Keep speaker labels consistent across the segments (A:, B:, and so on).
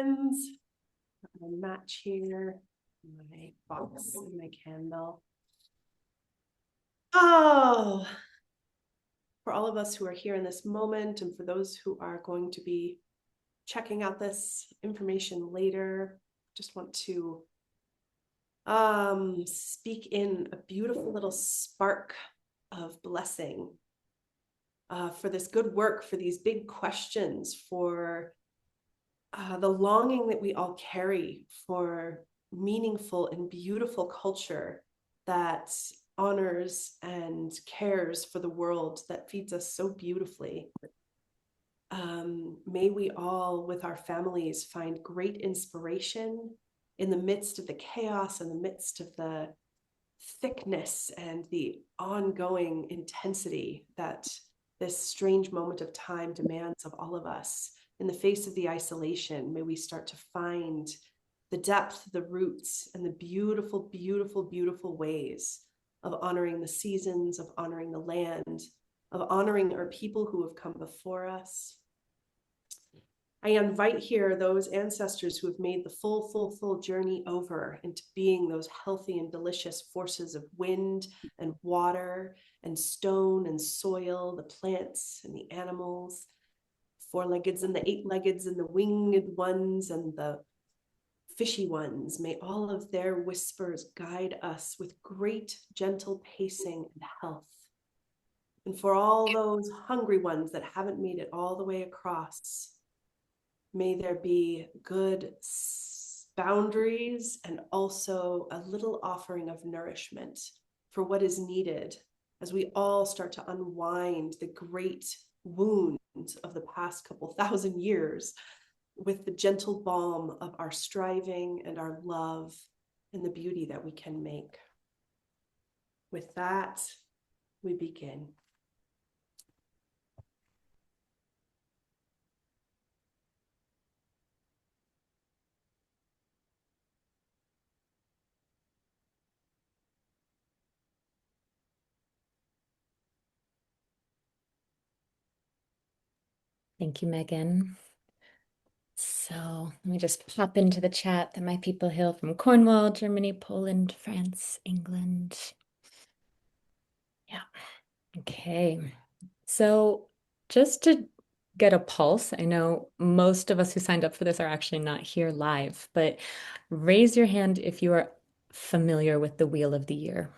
A: friends. My match here, my box and my candle. Oh, for all of us who are here in this moment, and for those who are going to be checking out this information later, just want to speak in a beautiful little spark of blessing for this good work, for these big questions, for the longing that we all carry for meaningful and beautiful culture that honors and cares for the world that feeds us so beautifully. May we all, with our families, find great inspiration in the midst of the chaos, in the midst of the thickness and the ongoing intensity that this strange moment of time demands of all of us. In the face of the isolation, may we start to find the depth, the roots, and the beautiful, beautiful, beautiful ways of honoring the seasons, of honoring the land, of honoring our people who have come before us. I invite here those ancestors who have made the full journey over into being those healthy and delicious forces of wind and water and stone and soil, the plants and the animals, four-leggeds and the eight-leggeds and the winged ones and the fishy ones. May all of their whispers guide us with great gentle pacing and health. And for all those hungry ones that haven't made it all the way across, may there be good boundaries and also a little offering of nourishment for what is needed as we all start to unwind the great wound of the past couple thousand years with the gentle balm of our striving and our love and the beauty that we can make. With that, we begin.
B: Thank you, Megan. So let me just pop into the chat that my people hail from Cornwall, Germany, Poland, France, England. Yeah. Okay. So just to get a pulse, I know most of us who signed up for this are actually not here live, but raise your hand if you are familiar with the Wheel of the Year.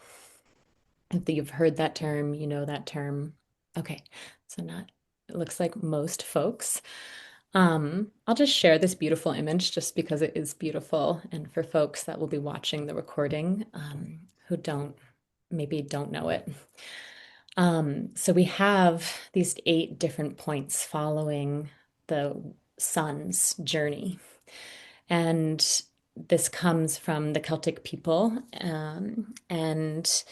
B: If you've heard that term, you know that term. Okay. So not, it looks like most folks. I'll just share this beautiful image just because it is beautiful. And for folks that will be watching the recording who maybe don't know it. So we have these 8 different points following the sun's journey. And this comes from the Celtic people. And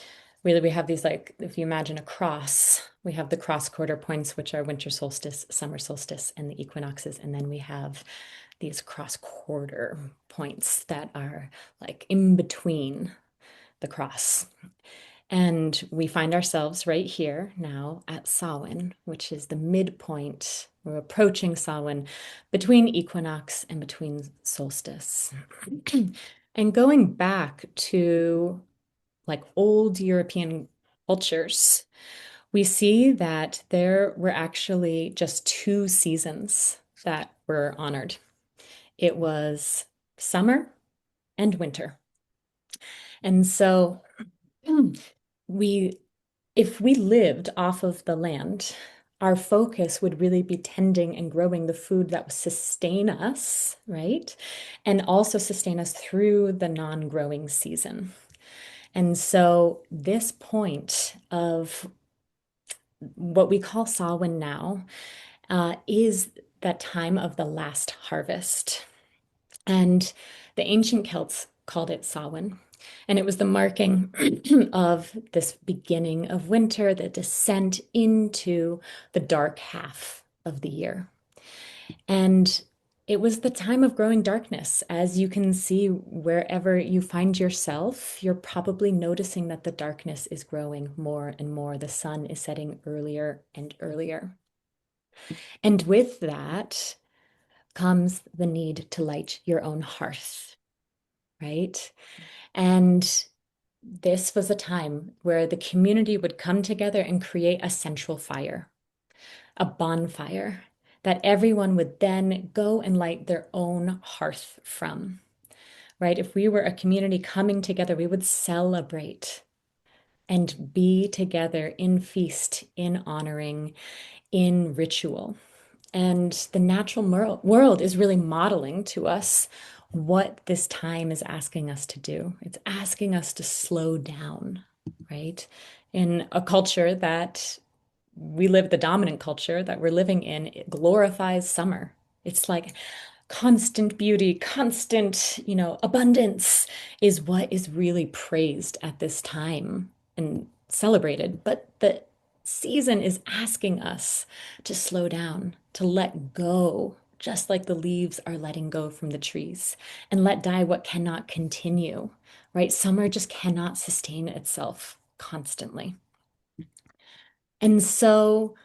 B: really, we have these, like, if you imagine a cross, we have the cross quarter points, which are winter solstice, summer solstice, and the equinoxes. And then we have these cross quarter points that are like in between the cross. And we find ourselves right here now at Samhain, which is the midpoint. We're approaching Samhain between equinox and between solstice. And going back to like old European cultures, we see that there were actually just 2 seasons that were honored. It was summer and winter. And so if we lived off of the land, our focus would really be tending and growing the food that would sustain us, right? And also sustain us through the non-growing season. And so this point of what we call Samhain now is that time of the last harvest. And the ancient Celts called it Samhain. And it was the marking of this beginning of winter, the descent into the dark half of the year. And it was the time of growing darkness. As you can see, wherever you find yourself, you're probably noticing that the darkness is growing more and more. The sun is setting earlier and earlier. And with that, comes the need to light your own hearth, right? And this was a time where the community would come together and create a central fire, a bonfire that everyone would then go and light their own hearth from, right? If we were a community coming together, we would celebrate and be together in feast, in honoring, in ritual. And the natural world is really modeling to us what this time is asking us to do. It's asking us to slow down, right? In a culture that we live, the dominant culture that we're living in, it glorifies summer. It's like constant beauty, constant, abundance is what is really praised at this time and celebrated. But the season is asking us to slow down, to let go, just like the leaves are letting go from the trees, and let die what cannot continue, right? Summer just cannot sustain itself constantly. And so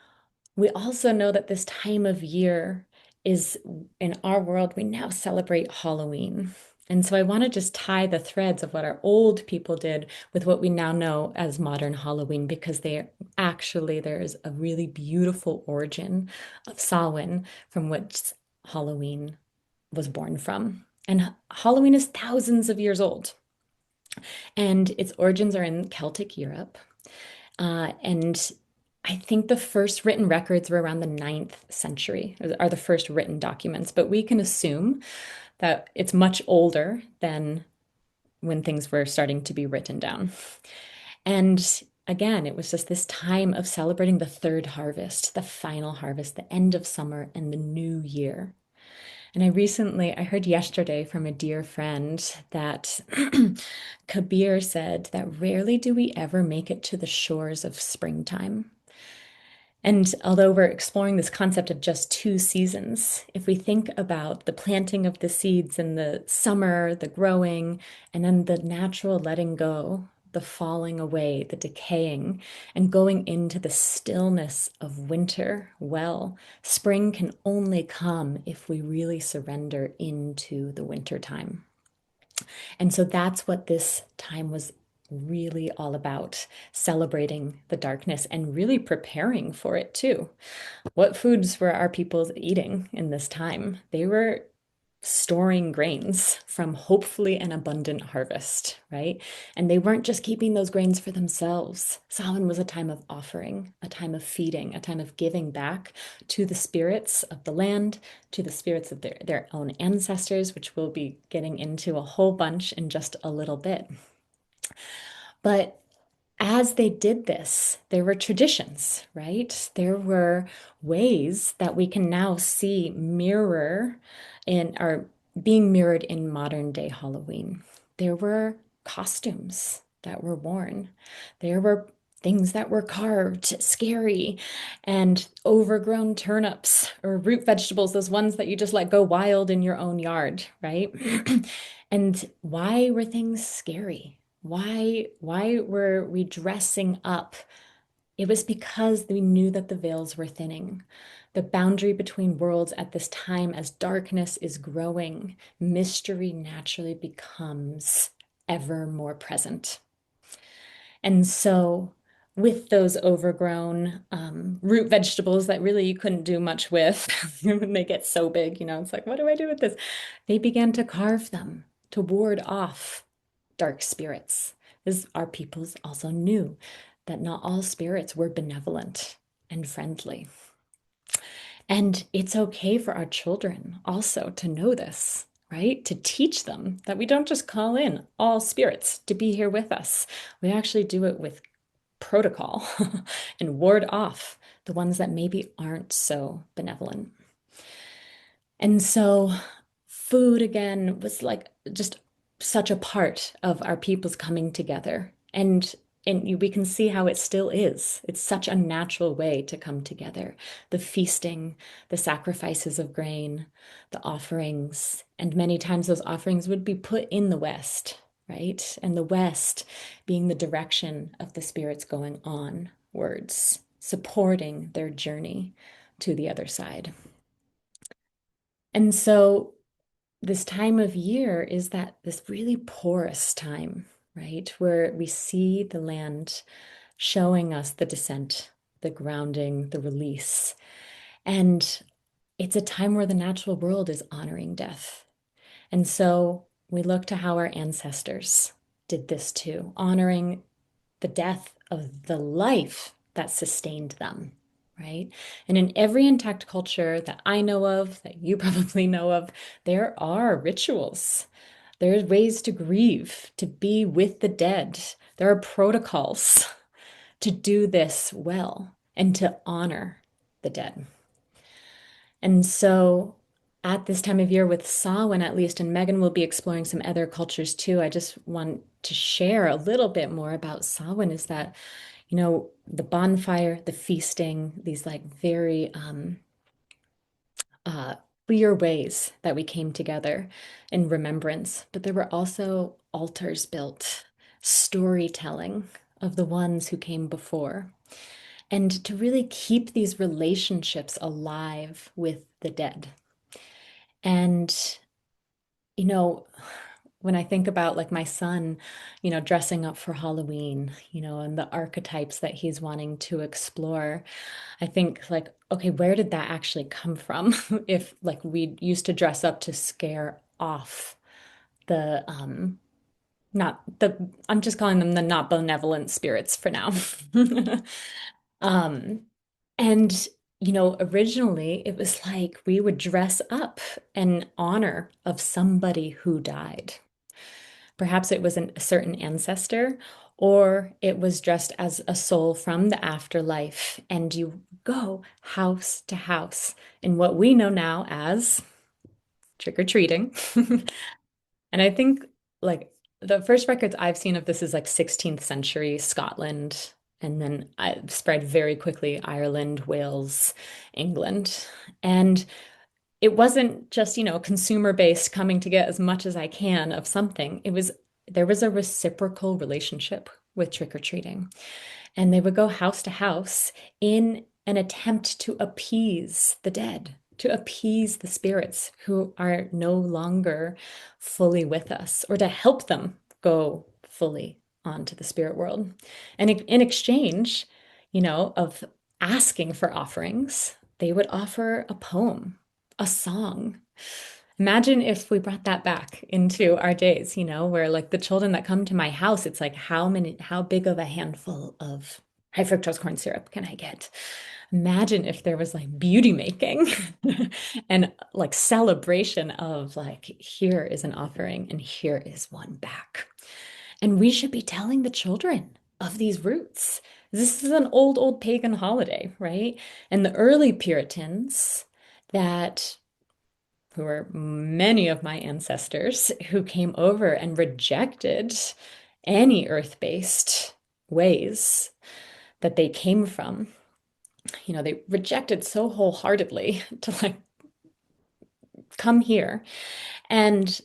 B: we also know that this time of year is in our world, we now celebrate Halloween. And so I want to just tie the threads of what our old people did with what we now know as modern Halloween, because there's a really beautiful origin of Samhain from which Halloween was born from. And Halloween is thousands of years old, and its origins are in Celtic Europe. And I think the first written records were around the 9th century, are the first written documents, but we can assume that it's much older than when things were starting to be written down. And again, it was just this time of celebrating the third harvest, the final harvest, the end of summer, and the new year. And I heard yesterday from a dear friend that Kabir said that rarely do we ever make it to the shores of springtime. And although we're exploring this concept of just two seasons, if we think about the planting of the seeds in the summer, the growing, and then the natural letting go, the falling away, the decaying, and going into the stillness of winter, well, spring can only come if we really surrender into the winter time. And so that's what this time was really all about, celebrating the darkness and really preparing for it too. What foods were our people eating in this time? They were storing grains from hopefully an abundant harvest, right? And they weren't just keeping those grains for themselves. Samhain was a time of offering, a time of feeding, a time of giving back to the spirits of the land, to the spirits of their own ancestors, which we'll be getting into a whole bunch in just a little bit. But as they did this, there were traditions, right? There were ways that we can now see are being mirrored in modern day Halloween. There were costumes that were worn. There were things that were carved, scary, and overgrown turnips or root vegetables, those ones that you just let go wild in your own yard, right? And why were things scary? Why were we dressing up? It was because we knew that the veils were thinning. The boundary between worlds at this time, as darkness is growing, mystery naturally becomes ever more present. And so, with those overgrown root vegetables that really you couldn't do much with when they get so big, it's like, what do I do with this? They began to carve them to ward off dark spirits. As our peoples also knew that not all spirits were benevolent and friendly. And it's okay for our children also to know this, right? To teach them that we don't just call in all spirits to be here with us. We actually do it with protocol and ward off the ones that maybe aren't so benevolent. And so food again was like just such a part of our people's coming together. And we can see how it still is. It's such a natural way to come together. The feasting, the sacrifices of grain, the offerings, and many times those offerings would be put in the West, right? And the West being the direction of the spirits going onwards, supporting their journey to the other side. And so this time of year is that this really porous time, right? Where we see the land showing us the descent, the grounding, the release. And it's a time where the natural world is honoring death. And so we look to how our ancestors did this too, honoring the death of the life that sustained them, right? And in every intact culture that I know of, that you probably know of, there are rituals. There's ways to grieve, to be with the dead. There are protocols to do this well and to honor the dead. And so at this time of year with Samhain, at least, and Meagan will be exploring some other cultures too, I just want to share a little bit more about Samhain is that, the bonfire, the feasting, these like very uh, clear ways that we came together in remembrance. But there were also altars built, storytelling of the ones who came before, and to really keep these relationships alive with the dead. And, you know, when I think about like my son, dressing up for Halloween, and the archetypes that he's wanting to explore, I think like, okay, where did that actually come from? If like we used to dress up to scare off the not the I'm just calling them the not benevolent spirits for now. Um, and originally it was like we would dress up in honor of somebody who died. Perhaps it was a certain ancestor, or it was dressed as a soul from the afterlife, and you go house to house in what we know now as trick-or-treating. And I think like the first records I've seen of this is like 16th century Scotland, and then I spread very quickly Ireland, Wales, England. And it wasn't just, consumer based coming to get as much as I can of something. There was a reciprocal relationship with trick-or-treating. And they would go house to house in an attempt to appease the dead, to appease the spirits who are no longer fully with us, or to help them go fully onto the spirit world. And in exchange, of asking for offerings, they would offer a poem, a song. Imagine if we brought that back into our days, where like the children that come to my house, it's like how big of a handful of high fructose corn syrup can I get? Imagine if there was like beauty making and like celebration of like, here is an offering and here is one back. And we should be telling the children of these roots. This is an old, old pagan holiday, right? And the early Puritans that who were many of my ancestors who came over and rejected any earth-based ways that they came from. They rejected so wholeheartedly to like come here. And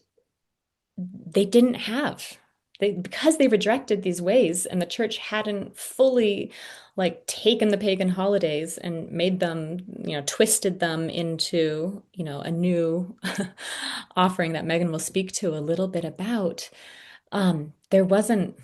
B: they didn't have because they rejected these ways and the church hadn't fully like taken the pagan holidays and made them, twisted them into, a new offering that Meagan will speak to a little bit about. There wasn't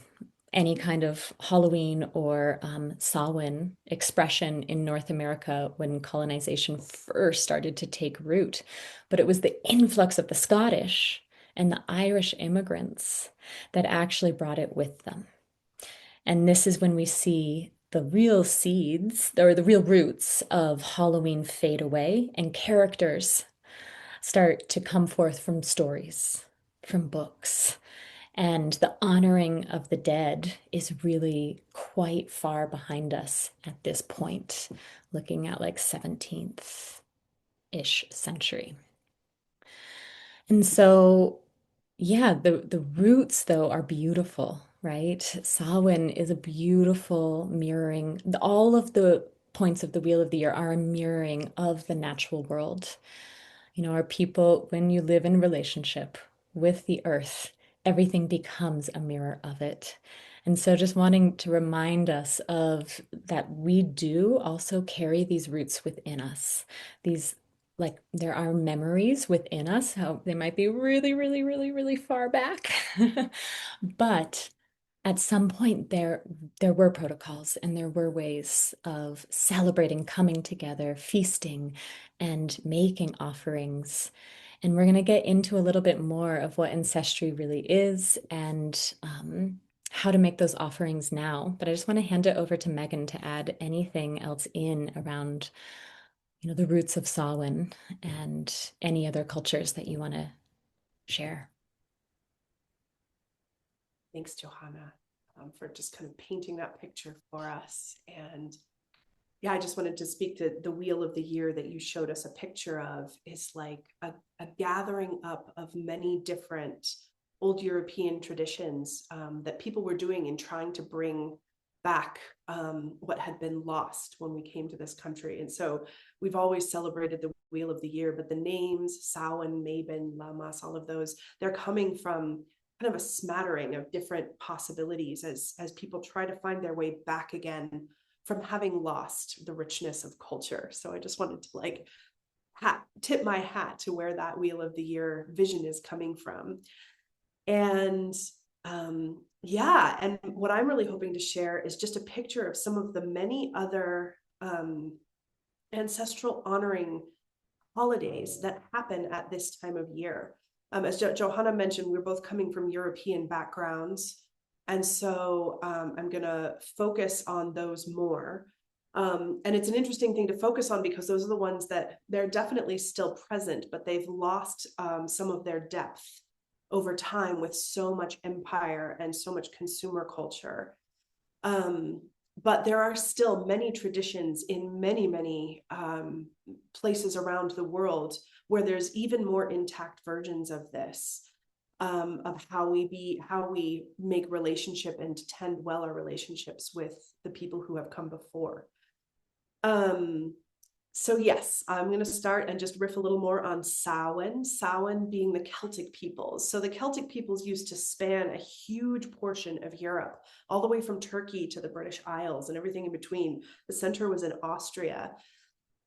B: any kind of Halloween or Samhain expression in North America when colonization first started to take root. But it was the influx of the Scottish and the Irish immigrants that actually brought it with them. And this is when we see the real seeds or the real roots of Halloween fade away and characters start to come forth from stories, from books. And the honoring of the dead is really quite far behind us at this point, looking at like 17th-ish century. And so, yeah, the roots though are beautiful, right? Samhain is a beautiful mirroring. All of the points of the Wheel of the Year are a mirroring of the natural world. Our people, when you live in relationship with the earth, everything becomes a mirror of it. And so just wanting to remind us of that we do also carry these roots within us, these like there are memories within us, how they might be really, really, really, really far back. But at some point there were protocols and there were ways of celebrating, coming together, feasting, and making offerings. And we're going to get into a little bit more of what ancestry really is and how to make those offerings now. But I just want to hand it over to Meagan to add anything else in around, the roots of Samhain and any other cultures that you want to share.
A: Thanks, Johannah, for just kind of painting that picture for us. And yeah, I just wanted to speak to the wheel of the year that you showed us a picture of is like a gathering up of many different old European traditions that people were doing in trying to bring back what had been lost when we came to this country. And so we've always celebrated the wheel of the year, but the names, Samhain, Mabon, Lammas, all of those, they're coming from kind of a smattering of different possibilities as people try to find their way back again from having lost the richness of culture. So I just wanted to tip my hat to where that wheel of the year vision is coming from. And yeah, and what I'm really hoping to share is just a picture of some of the many other ancestral honoring holidays that happen at this time of year. As Johannah mentioned, we're both coming from European backgrounds. And so I'm going to focus on those more. And it's an interesting thing to focus on because those are the ones that they're definitely still present, but they've lost some of their depth over time with so much empire and so much consumer culture. But there are still many traditions in many, many places around the world where there's even more intact versions of this, of how we make relationship and tend well our relationships with the people who have come before. So yes, I'm going to start and just riff a little more on Samhain, Samhain being the Celtic peoples. So the Celtic peoples used to span a huge portion of Europe, all the way from Turkey to the British Isles and everything in between. The center was in Austria.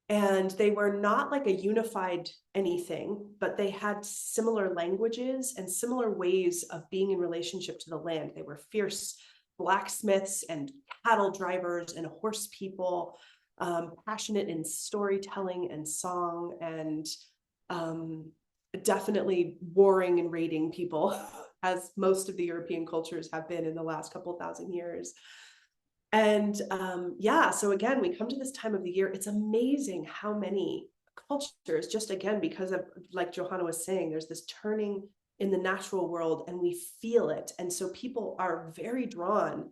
A: And they were not like a unified anything, but they had similar languages and similar ways of being in relationship to the land. They were fierce blacksmiths and cattle drivers and horse people, passionate in storytelling and song, and definitely warring and raiding people, as most of the European cultures have been in the last couple thousand years. And yeah, so again, we come to this time of the year. It's amazing how many cultures, just again, because of, like Johannah was saying, there's this turning in the natural world and we feel it. And so people are very drawn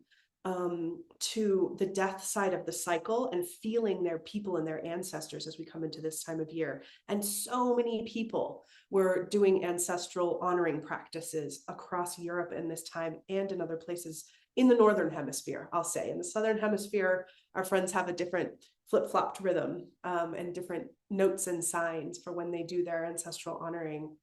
A: to the death side of the cycle and feeling their people and their ancestors as we come into this time of year. And so many people were doing ancestral honoring practices across Europe in this time and in other places in the Northern Hemisphere, I'll say. In the Southern Hemisphere, our friends have a different flip-flopped rhythm and different notes and signs for when they do their ancestral honoring.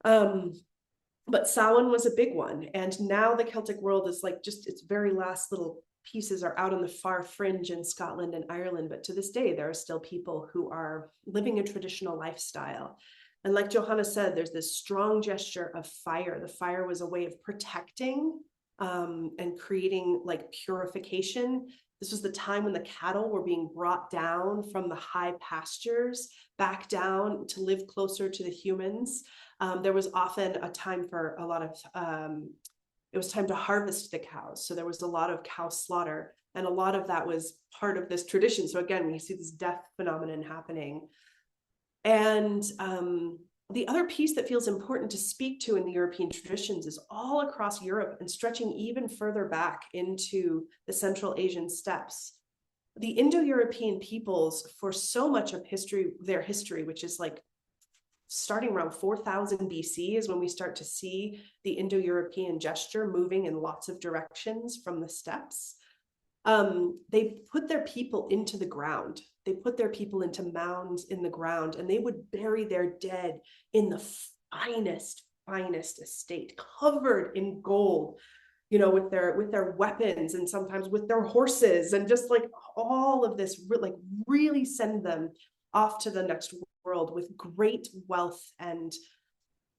A: But Samhain was a big one. And now the Celtic world is like just its very last little pieces are out on the far fringe in Scotland and Ireland. But to this day, there are still people who are living a traditional lifestyle. And like Johannah said, there's this strong gesture of fire. The fire was a way of protecting and creating like purification. This was the time when the cattle were being brought down from the high pastures back down to live closer to the humans. There was often a time for a lot of, it was time to harvest the cows. So there was a lot of cow slaughter, and a lot of that was part of this tradition. So again, we see this death phenomenon happening. And the other piece that feels important to speak to in the European traditions is all across Europe and stretching even further back into the Central Asian steppes. The Indo-European peoples, for so much of history, their history, which is like starting around 4000 BC is when we start to see the Indo-European gesture moving in lots of directions from the steppes. They put their people into the ground. They put their people into mounds in the ground, and they would bury their dead in the finest estate, covered in gold, with their weapons and sometimes with their horses, and just like all of this, like really send them off to the next world with great wealth and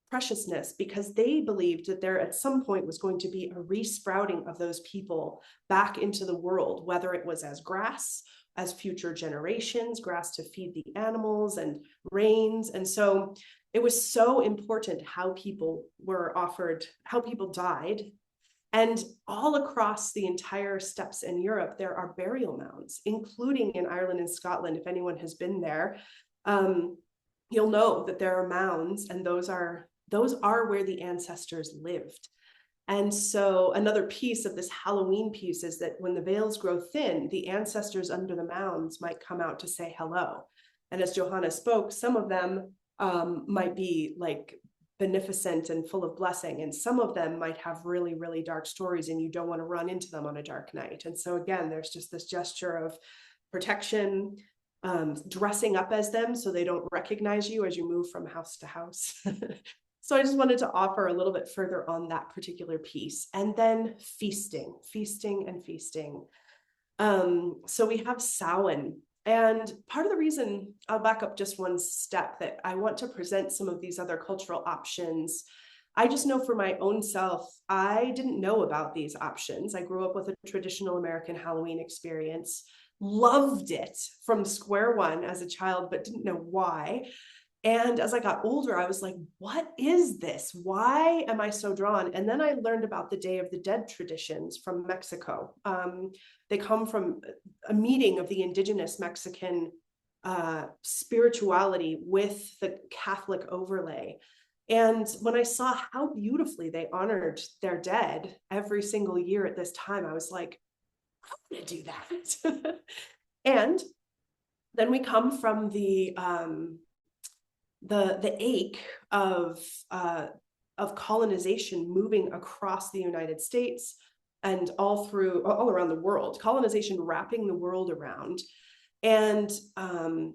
A: preciousness, because they believed that there at some point was going to be a resprouting of those people back into the world, whether it was as grass, as future generations, grass to feed the animals and rains. And so it was so important how people were offered, how people died. And all across the entire steppes in Europe, there are burial mounds, including in Ireland and Scotland. If anyone has been there, you'll know that there are mounds, and those are where the ancestors lived. And so another piece of this Halloween piece is that when the veils grow thin, the ancestors under the mounds might come out to say hello. And as Johannah spoke, some of them might be like beneficent and full of blessing, and some of them might have really, really dark stories, and you don't want to run into them on a dark night. And so again, there's just this gesture of protection, dressing up as them so they don't recognize you as you move from house to house. So I just wanted to offer a little bit further on that particular piece. And then feasting. So we have Samhain. And part of the reason, I'll back up just one step, that I want to present some of these other cultural options. I just know for my own self, I didn't know about these options. I grew up with a traditional American Halloween experience, loved it from square one as a child, but didn't know why. And as I got older, I was like, what is this? Why am I so drawn? And then I learned about the Day of the Dead traditions from Mexico. They come from a meeting of the indigenous Mexican spirituality with the Catholic overlay. And when I saw how beautifully they honored their dead every single year at this time, I was like, I want to do that. And then we come from the ache of colonization moving across the United States and all around the world, colonization wrapping the world around, and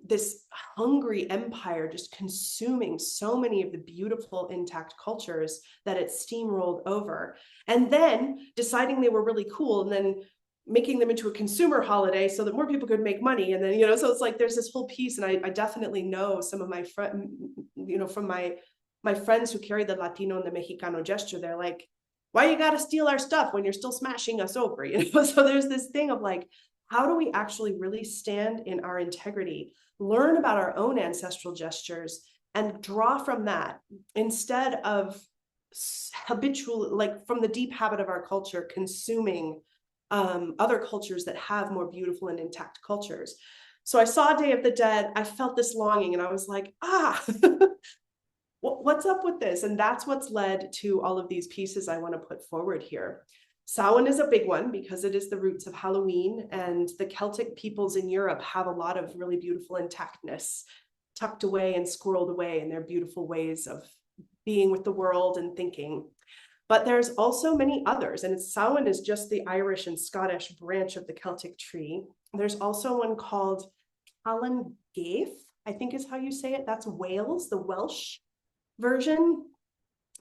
A: this hungry empire just consuming so many of the beautiful intact cultures that it steamrolled over, and then deciding they were really cool, and then making them into a consumer holiday so that more people could make money. And then, so it's like there's this whole piece. And I definitely know some of my friends, from my friends who carry the Latino and the Mexicano gesture, they're like, why you got to steal our stuff when you're still smashing us over? So there's this thing of like, how do we actually really stand in our integrity, learn about our own ancestral gestures, and draw from that, instead of habitual, like from the deep habit of our culture, consuming other cultures that have more beautiful and intact cultures. So I saw Day of the Dead, I felt this longing, and I was like, what's up with this? And that's what's led to all of these pieces I want to put forward here. Samhain is a big one because it is the roots of Halloween, and the Celtic peoples in Europe have a lot of really beautiful intactness tucked away and squirreled away in their beautiful ways of being with the world and thinking. But there's also many others, and Samhain is just the Irish and Scottish branch of the Celtic tree. There's also one called Callan Gaith, I think is how you say it. That's Wales, the Welsh version.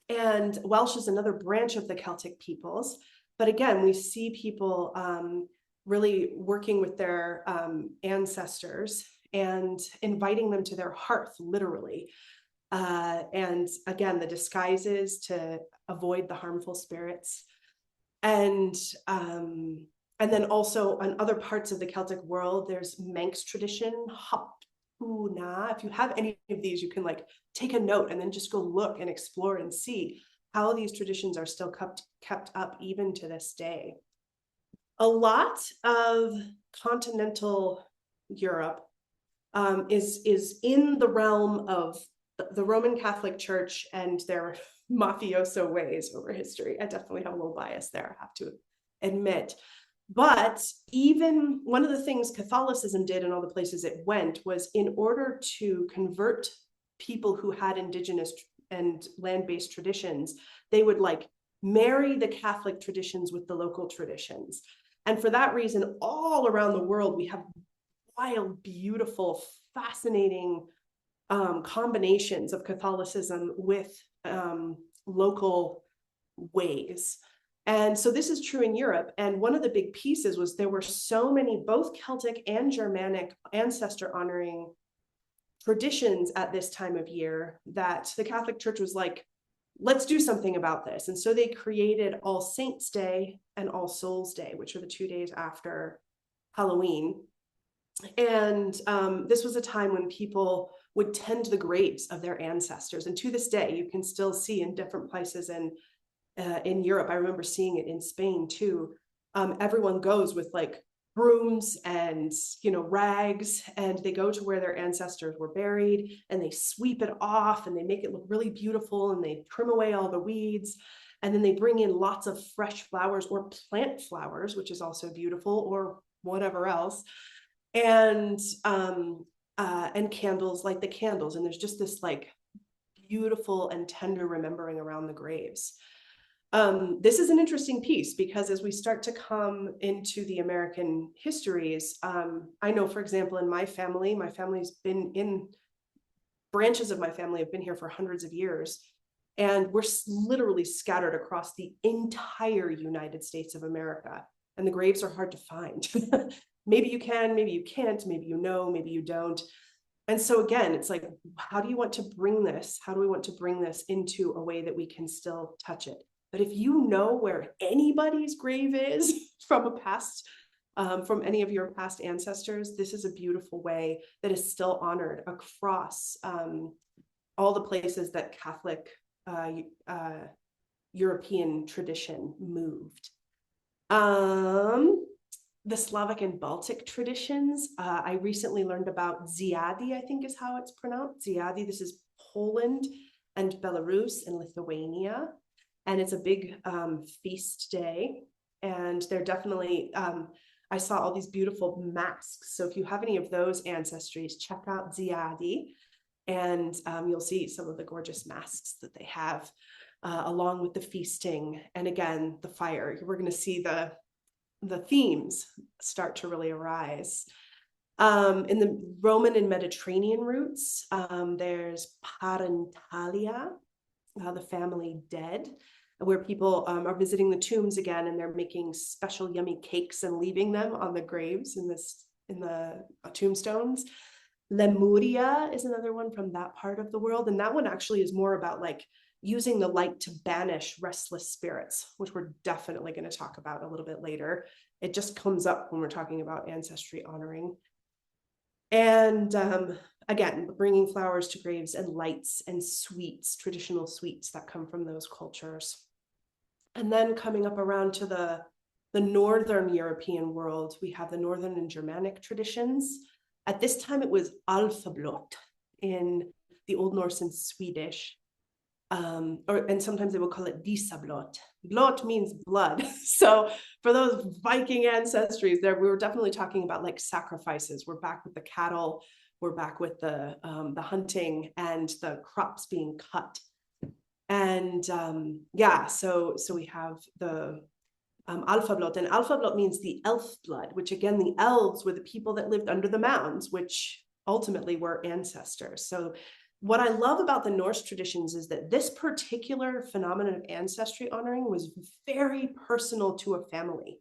A: And Welsh is another branch of the Celtic peoples. But again, we see people really working with their ancestors and inviting them to their hearth, literally. And again, the disguises to avoid the harmful spirits. And then also on other parts of the Celtic world, there's Manx tradition, Hopuna. If you have any of these, you can like take a note and then just go look and explore and see how these traditions are still kept up even to this day. A lot of continental Europe is in the realm of the Roman Catholic Church and their mafioso ways over history. I definitely have a little bias there, I have to admit. But even one of the things Catholicism did in all the places it went was, in order to convert people who had indigenous and land-based traditions, they would like marry the Catholic traditions with the local traditions. And for that reason, all around the world, we have wild, beautiful, fascinating combinations of Catholicism with local ways. And so this is true in Europe. And one of the big pieces was there were so many both Celtic and Germanic ancestor honoring traditions at this time of year that the Catholic Church was like, let's do something about this. And so they created All Saints Day and All Souls Day, which are the 2 days after Halloween. And this was a time when people would tend the graves of their ancestors. And to this day, you can still see in different places in Europe. I remember seeing it in Spain too. Everyone goes with like brooms and rags, and they go to where their ancestors were buried, and they sweep it off, and they make it look really beautiful, and they trim away all the weeds, and then they bring in lots of fresh flowers or plant flowers, which is also beautiful, or whatever else, and candles, like the candles, and there's just this like beautiful and tender remembering around the graves. This is an interesting piece because as we start to come into the American histories, I know, for example, in my family's been in, branches of my family have been here for hundreds of years, and we're literally scattered across the entire United States of America, and the graves are hard to find. Maybe you can, maybe you can't, maybe you know, maybe you don't. And so again, it's like, how do you want to bring this? How do we want to bring this into a way that we can still touch it? But if you know where anybody's grave is from a past, from any of your past ancestors, this is a beautiful way that is still honored across all the places that Catholic European tradition moved. The Slavic and Baltic traditions, I recently learned about Ziadi, I think is how it's pronounced. Ziadi, this is Poland and Belarus and Lithuania. And it's a big feast day. And they're definitely, I saw all these beautiful masks. So if you have any of those ancestries, check out Ziadi, and you'll see some of the gorgeous masks that they have, along with the feasting. And again, the fire. We're going to see the themes start to really arise. In the Roman and Mediterranean roots, there's Parentalia, the family dead, where people are visiting the tombs again, and they're making special yummy cakes and leaving them on the graves in the tombstones. Lemuria is another one from that part of the world, and that one actually is more about like using the light to banish restless spirits, which we're definitely going to talk about a little bit later. It just comes up when we're talking about ancestry honoring. And again, bringing flowers to graves and lights and sweets, traditional sweets that come from those cultures. And then coming up around to the Northern European world, we have the Northern and Germanic traditions. At this time, it was alfablot in the Old Norse and Swedish. And sometimes they will call it disablot. Blot means blood. So for those Viking ancestries there, we were definitely talking about like sacrifices. We're back with the cattle. We're back with the hunting and the crops being cut. And yeah, so we have the alfablot, and alfablot means the elf blood, which again, the elves were the people that lived under the mounds, which ultimately were ancestors. So what I love about the Norse traditions is that this particular phenomenon of ancestry honoring was very personal to a family.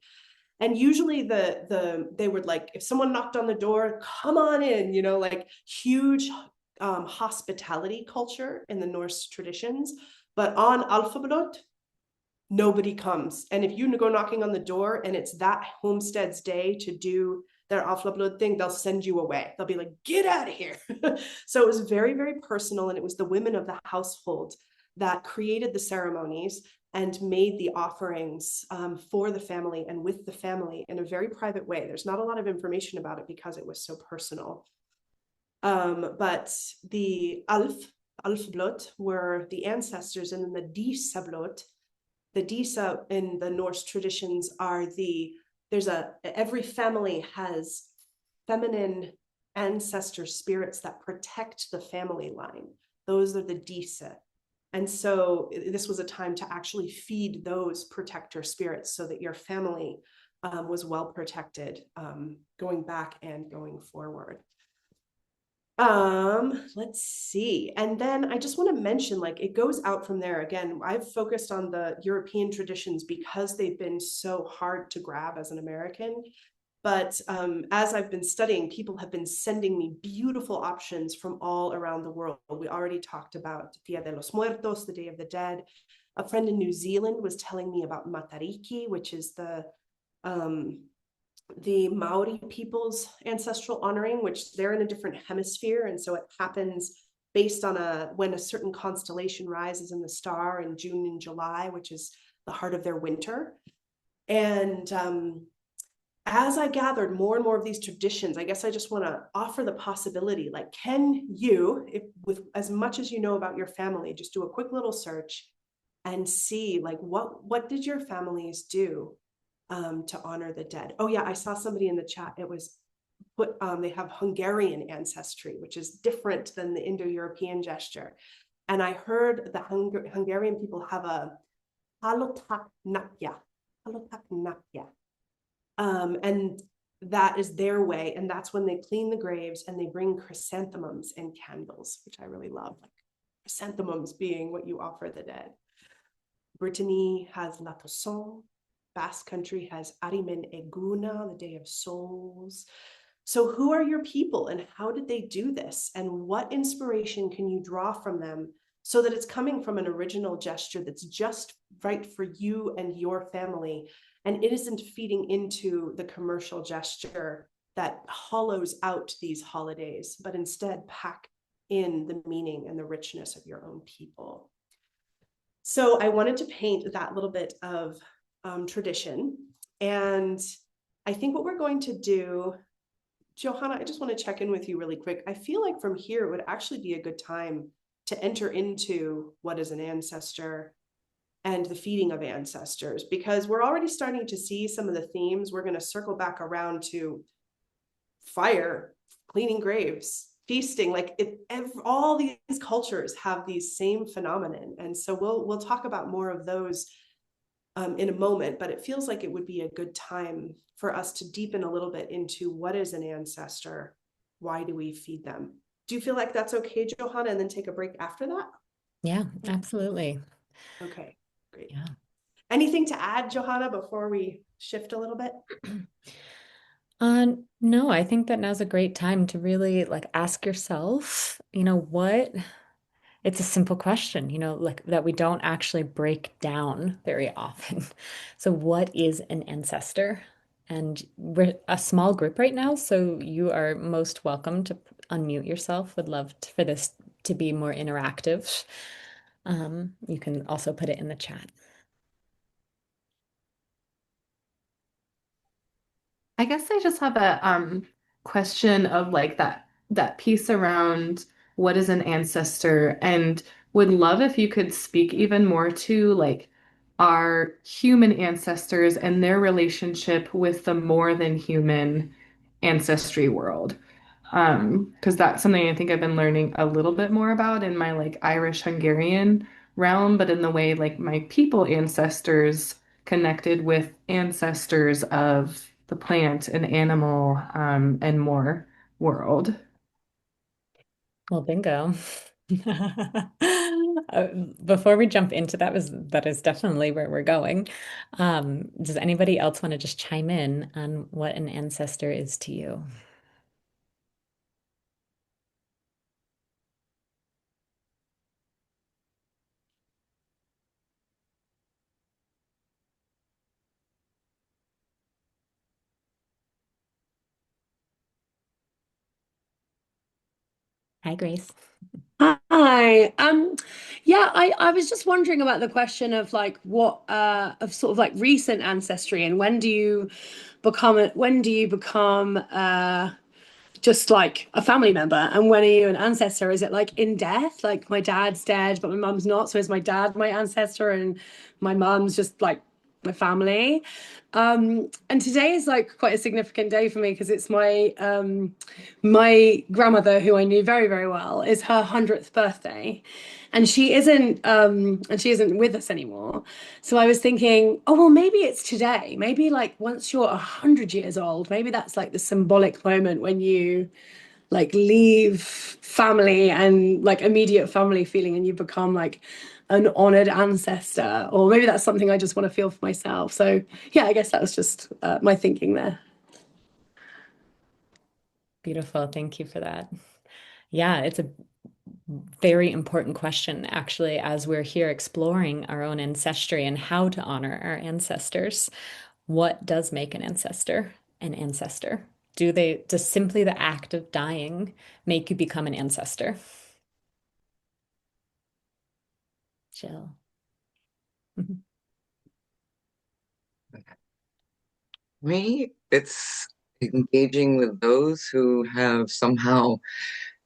A: And usually they would like, if someone knocked on the door, come on in, like huge hospitality culture in the Norse traditions. But on alfablot, nobody comes. And if you go knocking on the door and it's that homestead's day to do their alfablot thing, they'll send you away. They'll be like, get out of here. So it was very, very personal. And it was the women of the household that created the ceremonies and made the offerings for the family and with the family in a very private way. There's not a lot of information about it because it was so personal. But the alfblot were the ancestors, and then the disablot, the disa in the Norse traditions are every family has feminine ancestor spirits that protect the family line. Those are the disa. And so this was a time to actually feed those protector spirits so that your family was well protected, going back and going forward. Let's see. And then I just want to mention, like, it goes out from there. Again, I've focused on the European traditions because they've been so hard to grab as an American. But as I've been studying, people have been sending me beautiful options from all around the world. We already talked about Dia de los Muertos, the Day of the Dead. A friend in New Zealand was telling me about Matariki, which is the Maori people's ancestral honoring, which they're in a different hemisphere. And so it happens based on when a certain constellation rises in the star in June and July, which is the heart of their winter. And as I gathered more and more of these traditions, I guess I just want to offer the possibility, like, can you, if, with as much as you know about your family, just do a quick little search and see, like, what did your families do to honor the dead? Oh yeah, I saw somebody in the chat. It was they have Hungarian ancestry, which is different than the Indo-European gesture. And I heard the Hungarian people have a halotak napja, and that is their way. And that's when they clean the graves and they bring chrysanthemums and candles, which I really love, like chrysanthemums being what you offer the dead. Brittany has La Toussaint. Basque Country has Arimen Eguna, the Day of Souls. So who are your people and how did they do this? And what inspiration can you draw from them so that it's coming from an original gesture that's just right for you and your family, and it isn't feeding into the commercial gesture that hollows out these holidays, but instead pack in the meaning and the richness of your own people. So I wanted to paint that little bit of tradition. And I think what we're going to do, Johannah, I just want to check in with you really quick. I feel like from here, it would actually be a good time to enter into what is an ancestor and the feeding of ancestors, because we're already starting to see some of the themes. We're going to circle back around to fire, cleaning graves, feasting, like all these cultures have these same phenomenon. And so we'll talk about more of those in a moment, but it feels like it would be a good time for us to deepen a little bit into what is an ancestor? Why do we feed them? Do you feel like that's okay, Johannah, and then take a break after that?
B: Yeah, absolutely.
A: Okay, great.
B: Yeah.
A: Anything to add, Johannah, before we shift a little bit?
B: No, I think that now's a great time to really like ask yourself, what it's a simple question, like that we don't actually break down very often. So what is an ancestor? And we're a small group right now, so you are most welcome to unmute yourself. Would love for this to be more interactive. You can also put it in the chat.
C: I guess I just have a question of like that piece around what is an ancestor, and would love if you could speak even more to like our human ancestors and their relationship with the more than human ancestry world. Because that's something I think I've been learning a little bit more about in my like Irish Hungarian realm, but in the way like my people ancestors connected with ancestors of the plant and animal and more world.
B: Well, bingo. Uh, Before we jump into that is definitely where we're going. Does anybody else want to just chime in on what an ancestor is to you? Hi, Grace.
D: Hi. Yeah, I was just wondering about the question of like what of sort of like recent ancestry and when do you become just like a family member, and when are you an ancestor? Is it like in death? Like my dad's dead, but my mum's not, so is my dad my ancestor and my mum's just like my family? And today is like quite a significant day for me because it's my grandmother, who I knew very, very well, is her 100th birthday. And she isn't with us anymore. So I was thinking, oh well, maybe it's today. Maybe like once you're 100 years old, maybe that's like the symbolic moment when you like leave family and like immediate family feeling and you become like an honored ancestor. Or maybe that's something I just want to feel for myself. So yeah, I guess that was just my thinking there.
B: Beautiful. Thank you for that. Yeah, it's a very important question, actually, as we're here exploring our own ancestry and how to honor our ancestors. What does make an ancestor an ancestor? Does simply the act of dying make you become an ancestor? Jill.
E: Me, it's engaging with those who have somehow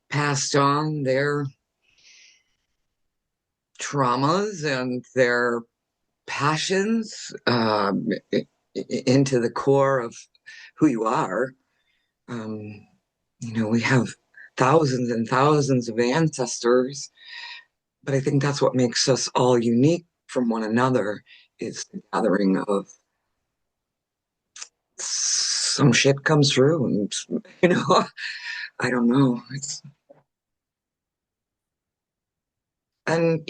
E: passed on their traumas and their passions into the core of who you are. We have thousands and thousands of ancestors, but I think that's what makes us all unique from one another is the gathering of some shit comes through and, I don't know. And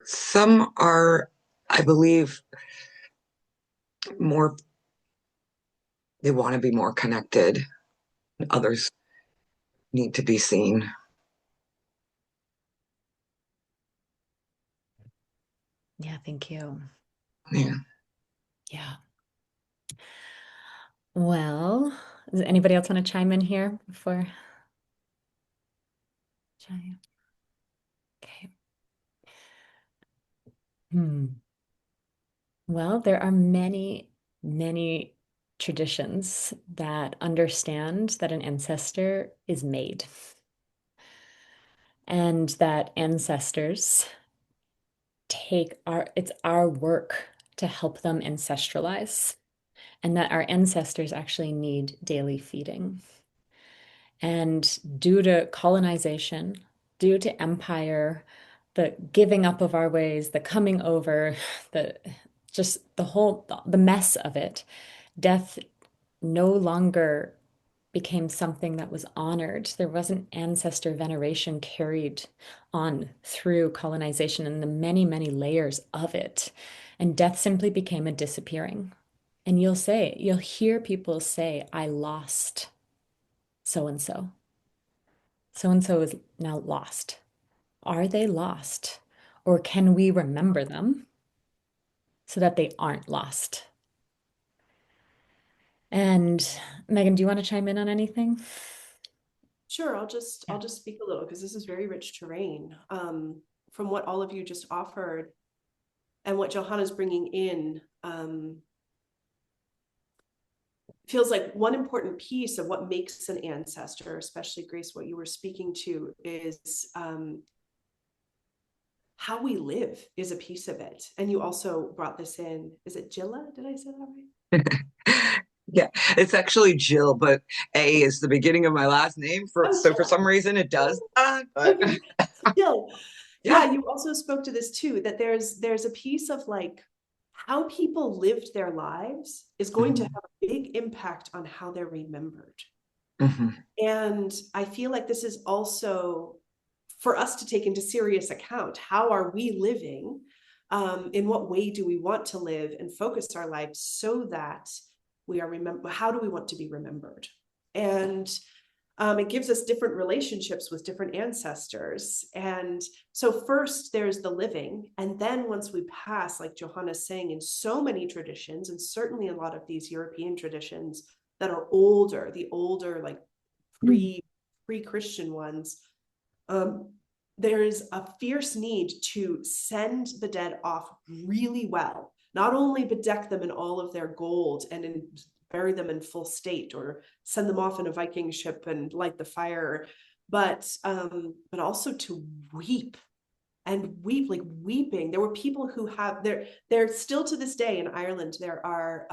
E: some are, I believe, more, they want to be more connected. Others need to be seen.
B: Yeah, thank you.
E: Yeah.
B: Yeah. Well, does anybody else want to chime in here before? Chime. Okay. Well, there are many, many traditions that understand that an ancestor is made and that ancestors it's our work to help them ancestralize, and that our ancestors actually need daily feeding. And due to colonization, due to empire, the giving up of our ways, the coming over, the mess of it, death no longer became something that was honored. There wasn't ancestor veneration carried on through colonization and the many, many layers of it. And death simply became a disappearing. And you'll hear people say, I lost so and so. So and so is now lost. Are they lost? Or can we remember them so that they aren't lost? And Meagan, do you want to chime in on anything?
A: Sure, I'll just speak a little because this is very rich terrain. From what all of you just offered and what Johannah's bringing in, feels like one important piece of what makes an ancestor, especially Grace, what you were speaking to, is how we live is a piece of it. And you also brought this in. Is it Jilla? Did I say that right?
E: Yeah, it's actually Jill, but A is the beginning of my last name. For some reason it does that. But
A: Okay. Jill.
E: Yeah.
A: Yeah, you also spoke to this too, that there's a piece of like how people lived their lives is going to have a big impact on how they're remembered. And I feel like this is also for us to take into serious account. How are we living? In what way do we want to live and focus our lives so that we are how do we want to be remembered? And it gives us different relationships with different ancestors. And so first there's the living. And then once we pass, like Johannah's saying, in so many traditions, and certainly a lot of these European traditions that are older, the older, like pre-Christian ones, there is a fierce need to send the dead off really well, not only bedeck them in all of their gold and bury them in full state or send them off in a Viking ship and light the fire, but also to weep and weep, like weeping. There were people who have there still to this day in Ireland, there are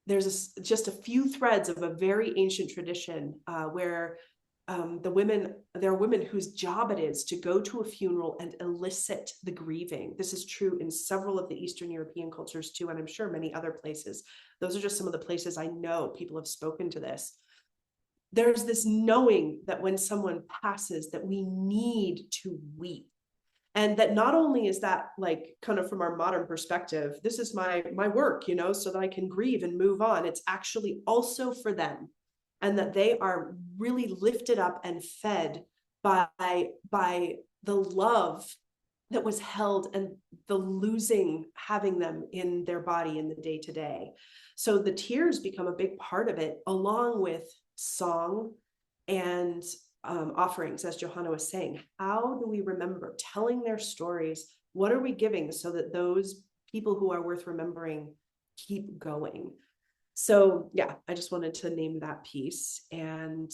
A: just a few threads of a very ancient tradition where there are women whose job it is to go to a funeral and elicit the grieving. This is true in several of the Eastern European cultures too, and I'm sure many other places. Those are just some of the places I know people have spoken to this. There's this knowing that when someone passes, that we need to weep. And that not only is that like kind of from our modern perspective, this is my work, so that I can grieve and move on. It's actually also for them. and that they are really lifted up and fed by the love that was held and the losing having them in their body in the day to day. So the tears become a big part of it, along with song and offerings, as Johannah was saying. How do we remember telling their stories? What are we giving so that those people who are worth remembering keep going? So yeah, I just wanted to name that piece. And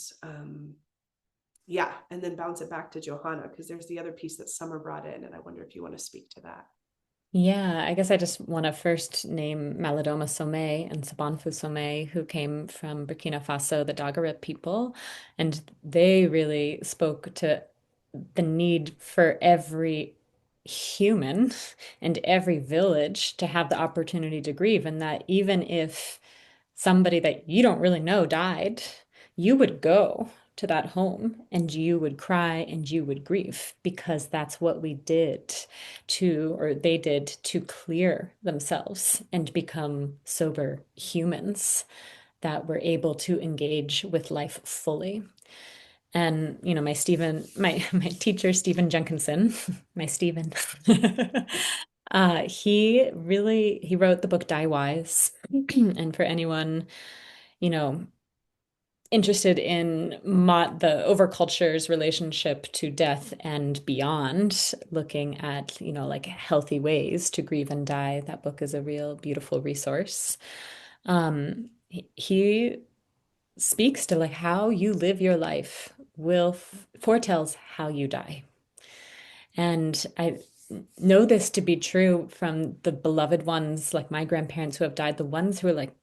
A: yeah, and then bounce it back to Johannah, because there's the other piece that Summer brought in, and I wonder if you want to speak to that.
B: Yeah, I guess I just want to first name Malidoma Somé and Sabanfu Somé, who came from Burkina Faso, the Dagara people, and they really spoke to the need for every human and every village to have the opportunity to grieve, and that even if somebody that you don't really know died, you would go to that home and you would cry and you would grieve, because that's what we did to, or they did to clear themselves and become sober humans that were able to engage with life fully. And my teacher, Stephen Jenkinson, my Stephen, he wrote the book Die Wise. And for anyone, you know, interested in the overculture's relationship to death and beyond, looking at, like healthy ways to grieve and die, that book is a real beautiful resource. He speaks to like how you live your life will foretells how you die. And I know this to be true from the beloved ones, like my grandparents who have died, the ones who are like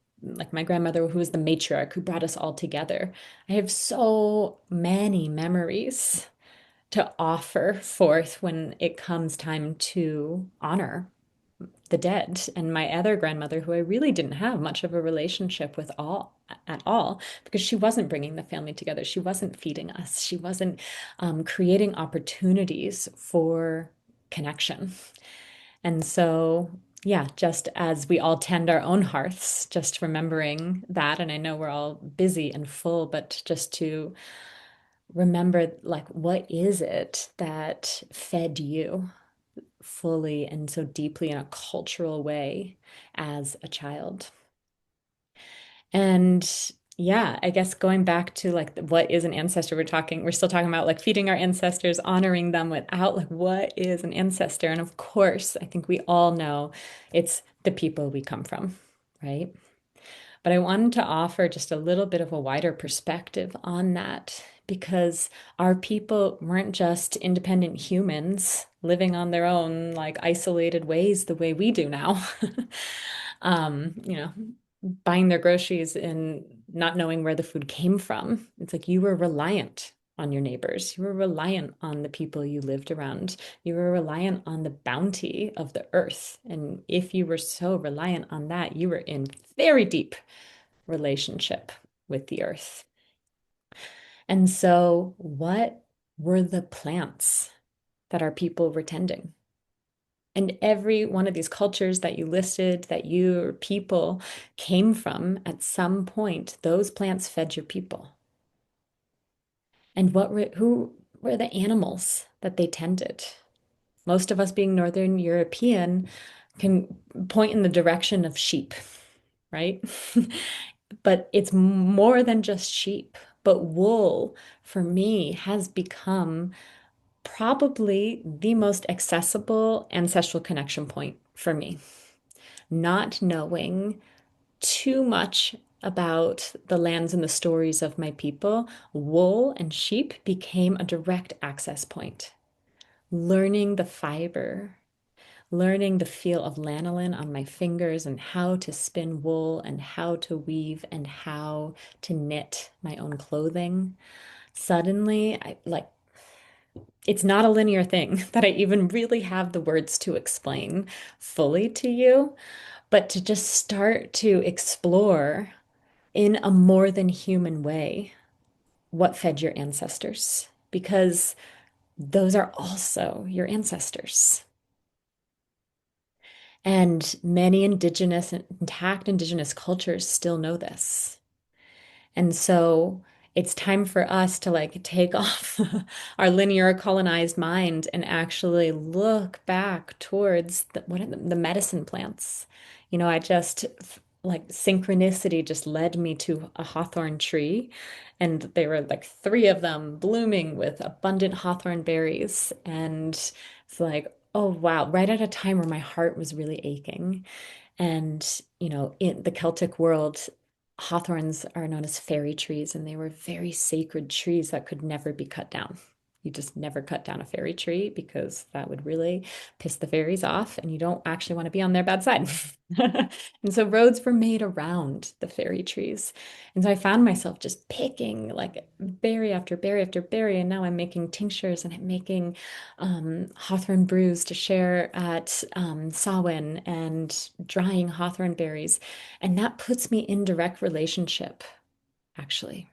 B: my grandmother, who was the matriarch, who brought us all together. I have so many memories to offer forth when it comes time to honor the dead. And my other grandmother, who I really didn't have much of a relationship with at all, because she wasn't bringing the family together. She wasn't feeding us. She wasn't creating opportunities for connection. And so, yeah, just as we all tend our own hearths, just remembering that. And I know we're all busy and full, but just to remember, like, what is it that fed you fully and so deeply in a cultural way as a child? And yeah, I guess going back to like what is an ancestor, we're still talking about like feeding our ancestors, honoring them, without like what is an ancestor. And of course, I think we all know it's the people we come from, right? But I wanted to offer just a little bit of a wider perspective on that, because our people weren't just independent humans living on their own, like isolated ways the way we do now. You know, buying their groceries and not knowing where the food came from. It's like you were reliant on your neighbors. You were reliant on the people you lived around. You were reliant on the bounty of the earth. And if you were so reliant on that, you were in very deep relationship with the earth. And so, what were the plants that our people were tending? And every one of these cultures that you listed, that your people came from, at some point, those plants fed your people. And who were the animals that they tended? Most of us being Northern European can point in the direction of sheep, right? But it's more than just sheep. But wool, for me, has become probably the most accessible ancestral connection point for me. Not knowing too much about the lands and the stories of my people, wool and sheep became a direct access point. Learning the fiber, learning the feel of lanolin on my fingers and how to spin wool and how to weave and how to knit my own clothing. Suddenly, it's not a linear thing that I even really have the words to explain fully to you, but to just start to explore in a more than human way what fed your ancestors, because those are also your ancestors. And many intact indigenous cultures still know this. And so it's time for us to like take off our linear colonized mind and actually look back towards what are the medicine plants. You know, I just like synchronicity just led me to a hawthorn tree, and there were like three of them blooming with abundant hawthorn berries. And it's like, oh wow, right at a time where my heart was really aching. And, you know, in the Celtic world, hawthorns are known as fairy trees, and they were very sacred trees that could never be cut down. You just never cut down a fairy tree because that would really piss the fairies off, and you don't actually want to be on their bad side. And so roads were made around the fairy trees. And so I found myself just picking like berry after berry after berry. And now I'm making tinctures and I'm making hawthorn brews to share at Samhain and drying hawthorn berries. And that puts me in direct relationship, actually,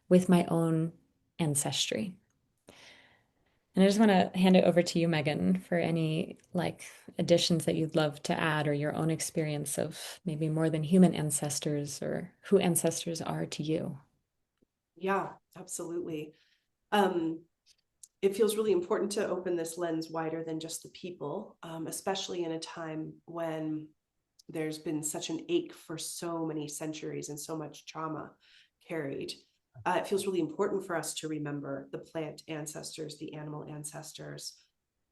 B: with my own ancestry. And I just want to hand it over to you, Meagan, for any like additions that you'd love to add or your own experience of maybe more than human ancestors or who ancestors are to you.
A: Yeah, absolutely. It feels really important to open this lens wider than just the people, especially in a time when there's been such an ache for so many centuries and so much trauma carried. It feels really important for us to remember the plant ancestors, the animal ancestors.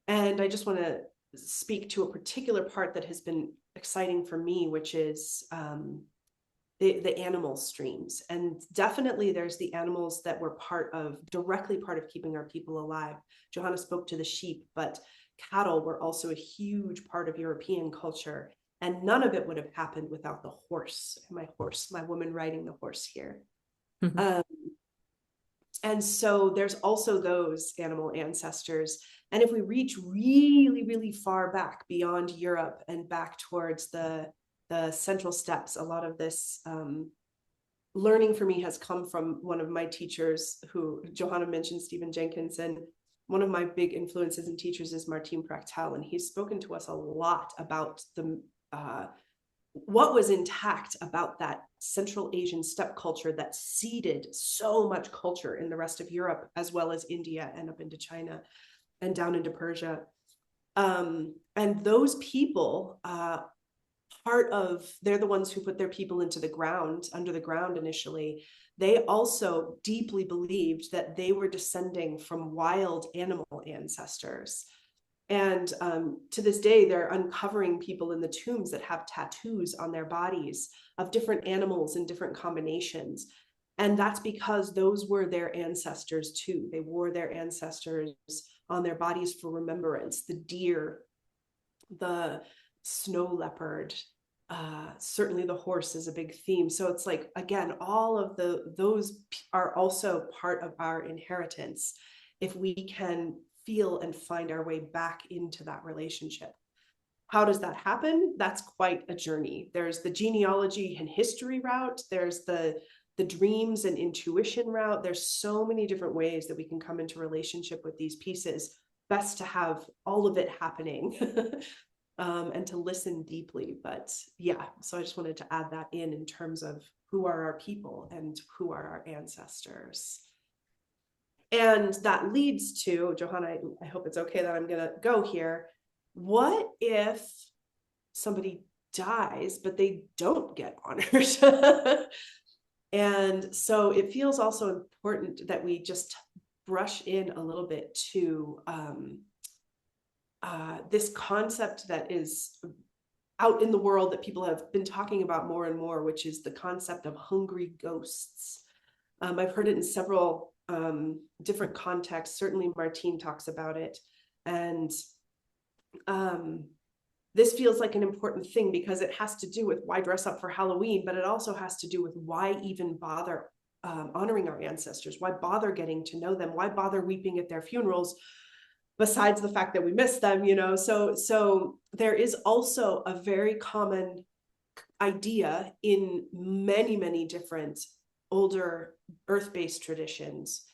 A: And I just want to speak to a particular part that has been exciting for me, which is the animal streams. And definitely there's the animals that were directly part of keeping our people alive. Johannah spoke to the sheep, but cattle were also a huge part of European culture. And none of it would have happened without the horse, my woman riding the horse here.
B: Mhm.
A: And so there's also those animal ancestors. And if we reach really, really far back beyond Europe and back towards the Central Steppes, a lot of this learning for me has come from one of my teachers who Johannah mentioned, Stephen Jenkins, and one of my big influences and teachers is Martin Prachtel, and he's spoken to us a lot about what was intact about that Central Asian steppe culture that seeded so much culture in the rest of Europe, as well as India and up into China and down into Persia. And those people, they're the ones who put their people into the ground, under the ground initially. They also deeply believed that they were descending from wild animal ancestors. And to this day, they're uncovering people in the tombs that have tattoos on their bodies of different animals in different combinations. And that's because those were their ancestors too. They wore their ancestors on their bodies for remembrance. The deer, the snow leopard, certainly the horse is a big theme. So it's like, again, all of those are also part of our inheritance. If we can feel and find our way back into that relationship. How does that happen? That's quite a journey. There's the genealogy and history route. There's the dreams and intuition route. There's so many different ways that we can come into relationship with these pieces. Best to have all of it happening and to listen deeply. But yeah, so I just wanted to add that in terms of who are our people and who are our ancestors. And that leads to, Johannah, I hope it's okay that I'm going to go here. What if somebody dies, but they don't get honored? And so it feels also important that we just brush in a little bit to this concept that is out in the world that people have been talking about more and more, which is the concept of hungry ghosts. I've heard it in several different contexts. Certainly Martine talks about it. And this feels like an important thing because it has to do with why dress up for Halloween, but it also has to do with why even bother honoring our ancestors, why bother getting to know them, why bother weeping at their funerals, besides the fact that we miss them, you know. So there is also a very common idea in many, many different older earth-based traditions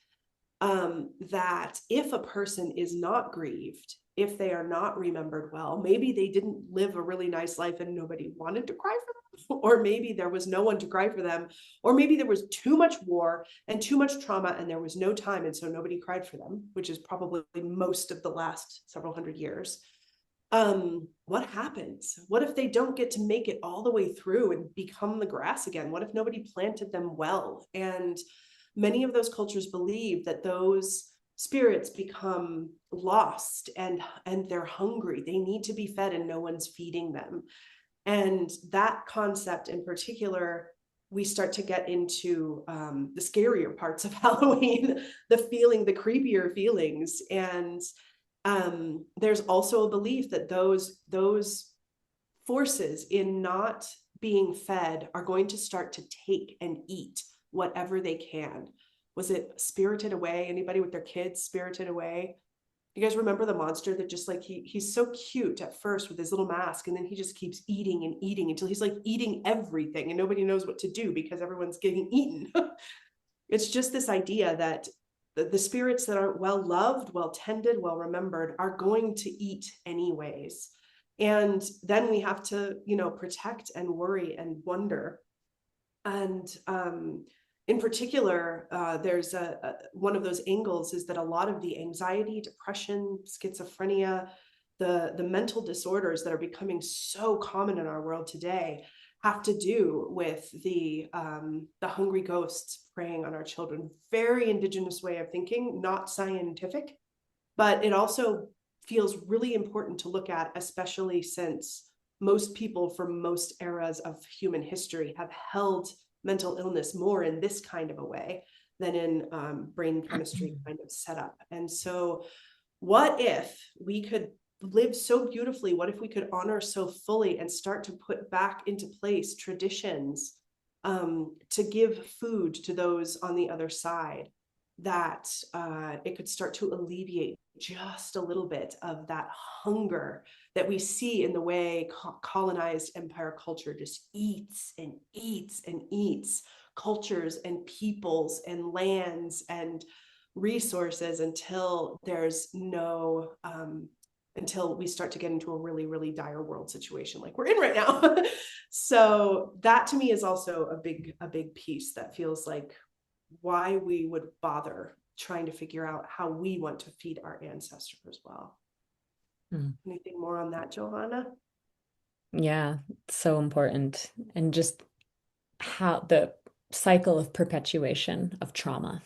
A: that if a person is not grieved, if they are not remembered well, maybe they didn't live a really nice life and nobody wanted to cry for or maybe there was no one to cry for them, or maybe there was too much war and too much trauma and there was no time, and so nobody cried for them, which is probably most of the last several hundred years. What happens? What if they don't get to make it all the way through and become the grass again? What if nobody planted them well? And many of those cultures believe that those spirits become lost and they're hungry. They need to be fed and no one's feeding them. And that concept in particular, we start to get into the scarier parts of Halloween, the creepier feelings. And there's also a belief that those forces in not being fed are going to start to take and eat whatever they can. Was it Spirited Away? Anybody with their kids Spirited Away? You guys remember the monster that just like he's so cute at first with his little mask, and then he just keeps eating and eating until he's like eating everything and nobody knows what to do because everyone's getting eaten. It's just this idea that the spirits that aren't well loved, well tended, well remembered are going to eat anyways. And then we have to, protect and worry and wonder. And in particular, there's one of those angles is that a lot of the anxiety, depression, schizophrenia, the mental disorders that are becoming so common in our world today have to do with the hungry ghosts preying on our children. Very indigenous way of thinking, not scientific, but it also feels really important to look at, especially since most people from most eras of human history have held mental illness more in this kind of a way than in brain chemistry kind of setup. And so what if we could live so beautifully? What if we could honor so fully and start to put back into place traditions to give food to those on the other side, that it could start to alleviate just a little bit of that hunger that we see in the way colonized empire culture just eats and eats and eats cultures and peoples and lands and resources until there's no until we start to get into a really, really dire world situation like we're in right now. So that to me is also a big piece that feels like why we would bother trying to figure out how we want to feed our ancestors as well. Anything more on that, Johannah?
B: Yeah, so important. And just how the cycle of perpetuation of trauma,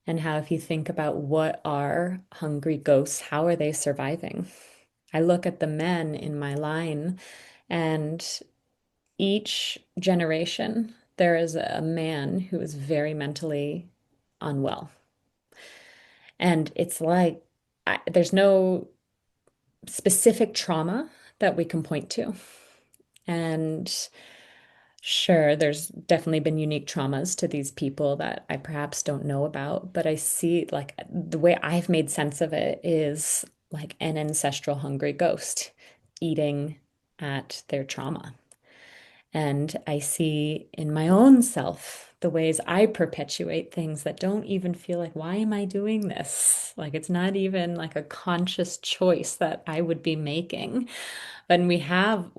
B: and how if you think about what are hungry ghosts, how are they surviving? I look at the men in my line, and each generation there is a man who is very mentally unwell. And it's like there's no specific trauma that we can point to. And sure, there's definitely been unique traumas to these people that I perhaps don't know about, but I see like the way I've made sense of it is like an ancestral hungry ghost eating at their trauma. And I see in my own self the ways I perpetuate things that don't even feel like, why am I doing this? Like, it's not even like a conscious choice that I would be making. But we have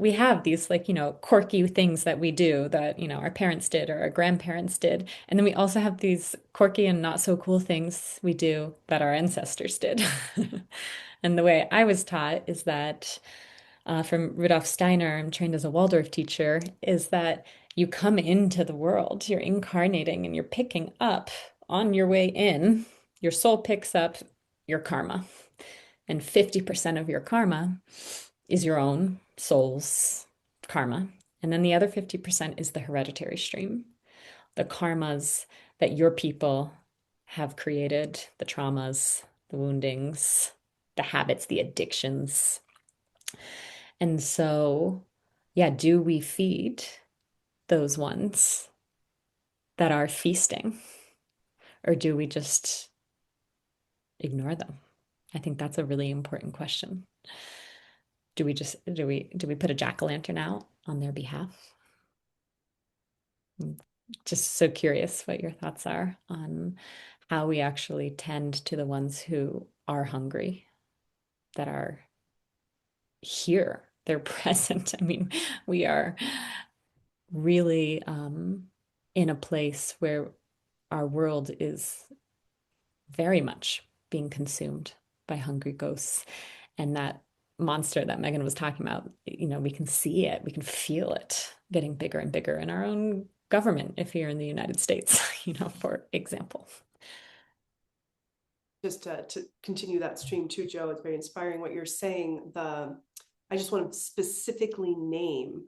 B: these like, quirky things that we do that, our parents did or our grandparents did. And then we also have these quirky and not so cool things we do that our ancestors did. And the way I was taught is that from Rudolf Steiner, I'm trained as a Waldorf teacher, is that you come into the world, you're incarnating and you're picking up on your way in, your soul picks up your karma. And 50% of your karma is your own soul's karma. And then the other 50% is the hereditary stream, the karmas that your people have created, the traumas, the woundings, the habits, the addictions. And so, yeah, do we feed those ones that are feasting, or do we just ignore them? I think that's a really important question. Do we put a jack-o'-lantern out on their behalf? I'm just so curious what your thoughts are on how we actually tend to the ones who are hungry, that are here, they're present. I mean, we are really in a place where our world is very much being consumed by hungry ghosts. And that monster that Meagan was talking about, we can see it, we can feel it getting bigger and bigger in our own government if you're in the United States, for example.
A: Just to continue that stream too, Joe, it's very inspiring what you're saying. I just want to specifically name,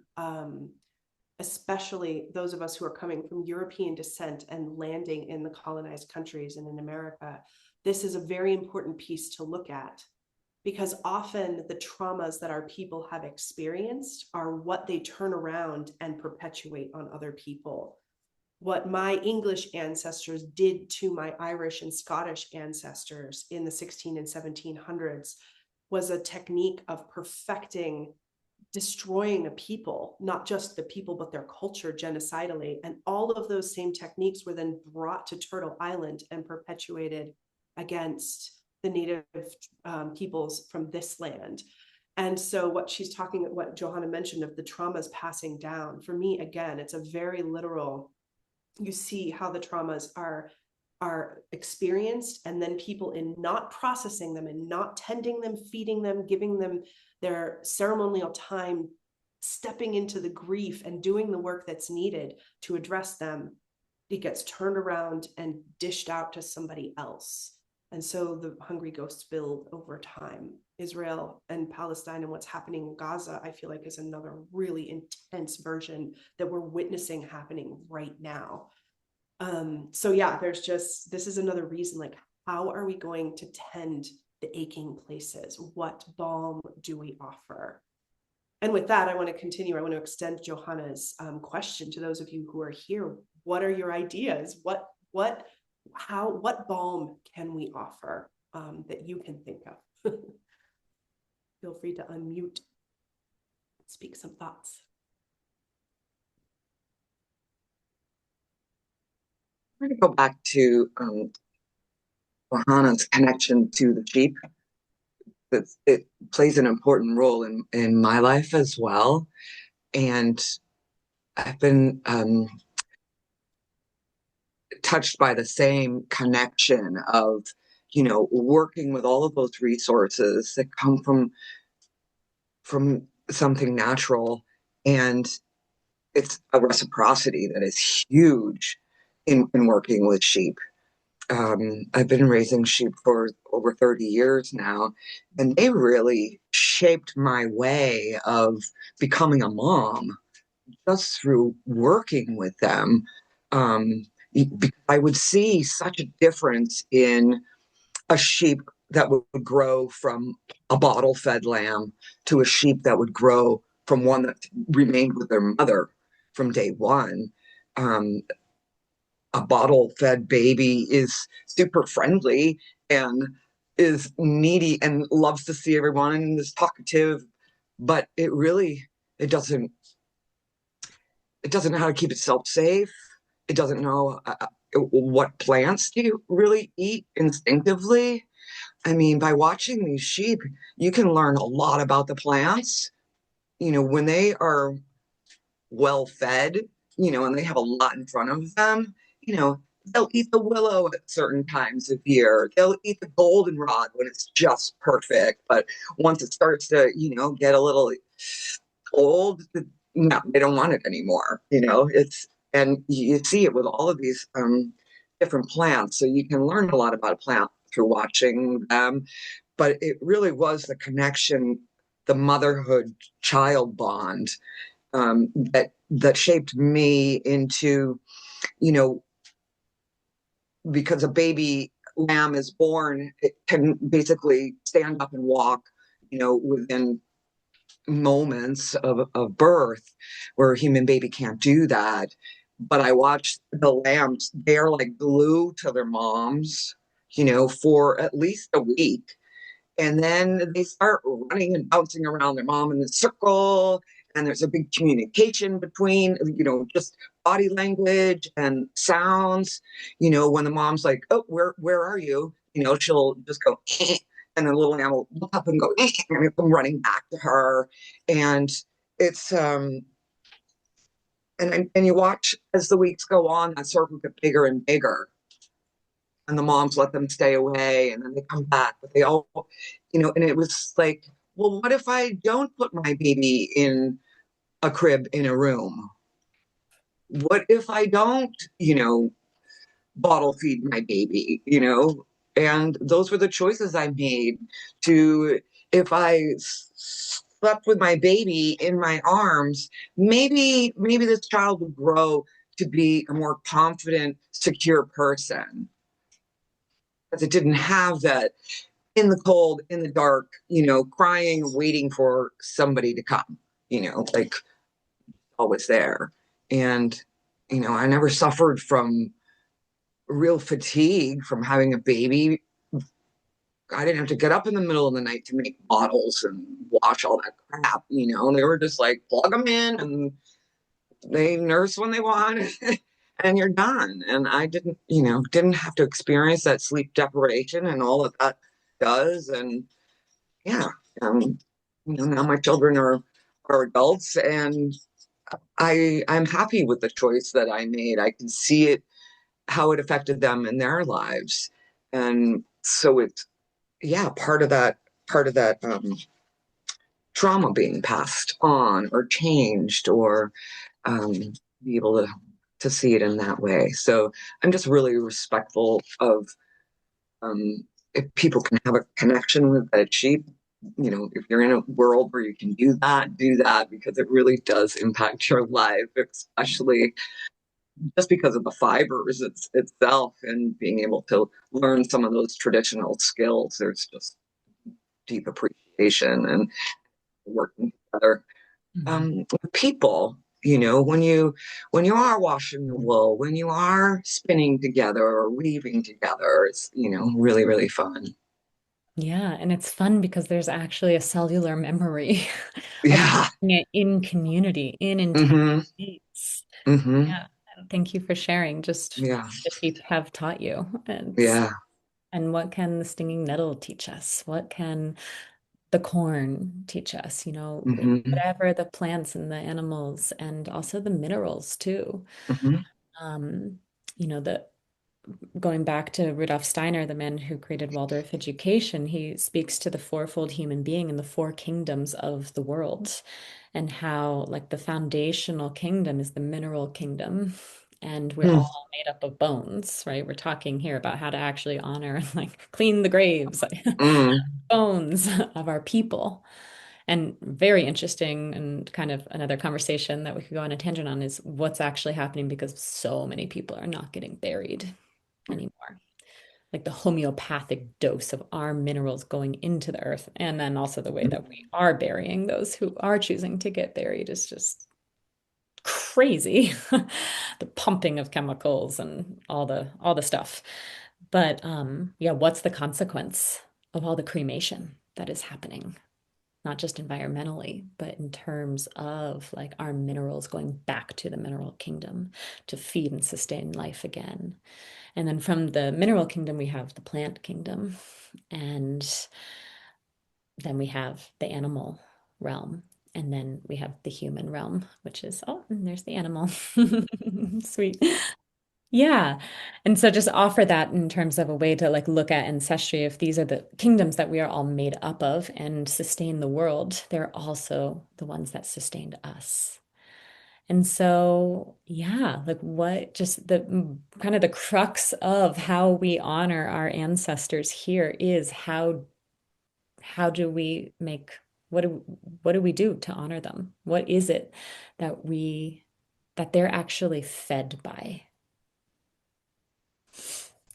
A: especially those of us who are coming from European descent and landing in the colonized countries and in America. This is a very important piece to look at, because often the traumas that our people have experienced are what they turn around and perpetuate on other people. What my English ancestors did to my Irish and Scottish ancestors in the 16 and 1700s was a technique of perfecting, destroying a people, not just the people, but their culture genocidally. And all of those same techniques were then brought to Turtle Island and perpetuated against the native peoples from this land. And so what Johannah mentioned of the traumas passing down, for me, again, it's a very literal, you see how the traumas are experienced, and then people, in not processing them and not tending them, feeding them, giving them their ceremonial time, stepping into the grief and doing the work that's needed to address them, it gets turned around and dished out to somebody else. And so the hungry ghosts build over time. Israel and Palestine and what's happening in Gaza, I feel like, is another really intense version that we're witnessing happening right now. So yeah, this is another reason, like, how are we going to tend the aching places? What balm do we offer? And with that, I want to continue. I want to extend Johannah's question to those of you who are here. What are your ideas? What balm can we offer that you can think of? Feel free to unmute, speak some thoughts.
E: I'm going to go back to Johannah's connection to the sheep. It plays an important role in my life as well. And I've been touched by the same connection of, working with all of those resources that come from something natural. And it's a reciprocity that is huge in working with sheep. I've been raising sheep for over 30 years now, and they really shaped my way of becoming a mom just through working with them. I would see such a difference in a sheep that would grow from a bottle-fed lamb to a sheep that would grow from one that remained with their mother from day one. A bottle-fed baby is super friendly and is needy and loves to see everyone and is talkative, but it doesn't know how to keep itself safe. It doesn't know what plants do you really eat instinctively. I mean, by watching these sheep, you can learn a lot about the plants. When they are well fed, and they have a lot in front of them, they'll eat the willow at certain times of year. They'll eat the goldenrod when it's just perfect. But once it starts to, get a little old, no, they don't want it anymore. And you see it with all of these different plants. So you can learn a lot about a plant through watching them. But it really was the connection, the motherhood child bond that shaped me into, because a baby lamb is born, it can basically stand up and walk, within moments of birth, where a human baby can't do that. But I watched the lambs, they're like glue to their moms, for at least a week. And then they start running and bouncing around their mom in a circle. And there's a big communication between, just body language and sounds. When the mom's like, "Oh, where are you?" She'll just go, and the little animal will look up and go, and come running back to her. And it's and you watch as the weeks go on, that circle get bigger and bigger. And the moms let them stay away and then they come back, but they all, and it was like, well, what if I don't put my baby in a crib in a room? What if I don't, bottle feed my baby, And those were the choices I made to, if I slept with my baby in my arms, maybe this child would grow to be a more confident, secure person. Because it didn't have that in the cold, in the dark, crying, waiting for somebody to come, like always there. And, I never suffered from real fatigue from having a baby. I didn't have to get up in the middle of the night to make bottles and wash all that crap, They were just like, plug them in and they nurse when they want and you're done. And I didn't have to experience that sleep deprivation and all that does. And yeah, now my children are adults and I'm happy with the choice that I made. I can see it, how it affected them in their lives. And so it's, yeah, part of that trauma being passed on or changed or be able to see it in that way. So I'm just really respectful of if people can have a connection with that sheep, if you're in a world where you can do that because it really does impact your life, especially just because of the fibers itself and being able to learn some of those traditional skills. There's just deep appreciation and working together with people. When you are washing the wool, when you are spinning together or weaving together, it's really, really fun.
B: Yeah, and it's fun because there's actually a cellular memory of
E: Yeah.
B: doing it in community, in
E: Mm-hmm.
B: intense space.
E: Mm-hmm.
B: Yeah, thank you for sharing just
E: Yeah.
B: the sheep have taught you.
E: Yeah.
B: And what can the stinging nettle teach us? What can the corn teach us?
E: Mm-hmm.
B: Whatever the plants and the animals and also the minerals too.
E: Mm-hmm.
B: Um, the going back to Rudolf Steiner, the man who created Waldorf education, he speaks to the fourfold human being and the four kingdoms of the world, and how like the foundational kingdom is the mineral kingdom. And we're
E: Mm.
B: all made up of bones, right? We're talking here about how to actually honor and like clean the graves, like
E: Mm.
B: bones of our people. And very interesting, and kind of another conversation that we could go on a tangent on is what's actually happening because so many people are not getting buried anymore. Like the homeopathic dose of our minerals going into the earth, and then also the way that we are burying those who are choosing to get buried is just crazy. The pumping of chemicals and all the stuff. But yeah, what's the consequence of all the cremation that is happening? Not just environmentally, but in terms of like our minerals going back to the mineral kingdom to feed and sustain life again. And then from the mineral kingdom, we have the plant kingdom. And then we have the animal realm. And then we have the human realm, which is, oh, and there's the animal. Sweet. Yeah. And so just offer that in terms of a way to like look at ancestry. If these are the kingdoms that we are all made up of and sustain the world, they're also the ones that sustained us. And so, yeah, like what just the kind of the crux of how we honor our ancestors here is how do we make what do we do to honor them? What is it that they're actually fed by?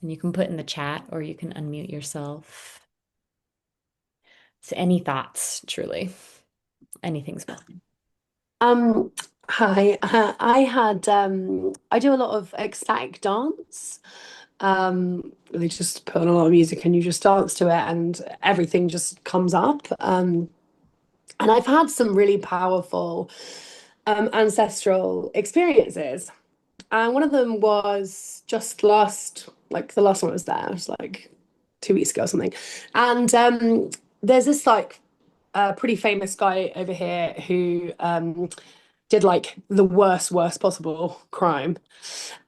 B: And you can put in the chat or you can unmute yourself. So any thoughts, truly? Anything's welcome.
D: Um, Hi. I do a lot of ecstatic dance. They just put on a lot of music and you just dance to it and everything just comes up. And I've had some really powerful ancestral experiences. And one of them was just the last one I was there, it was like 2 weeks ago or something. And there's this like pretty famous guy over here who did like the worst possible crime.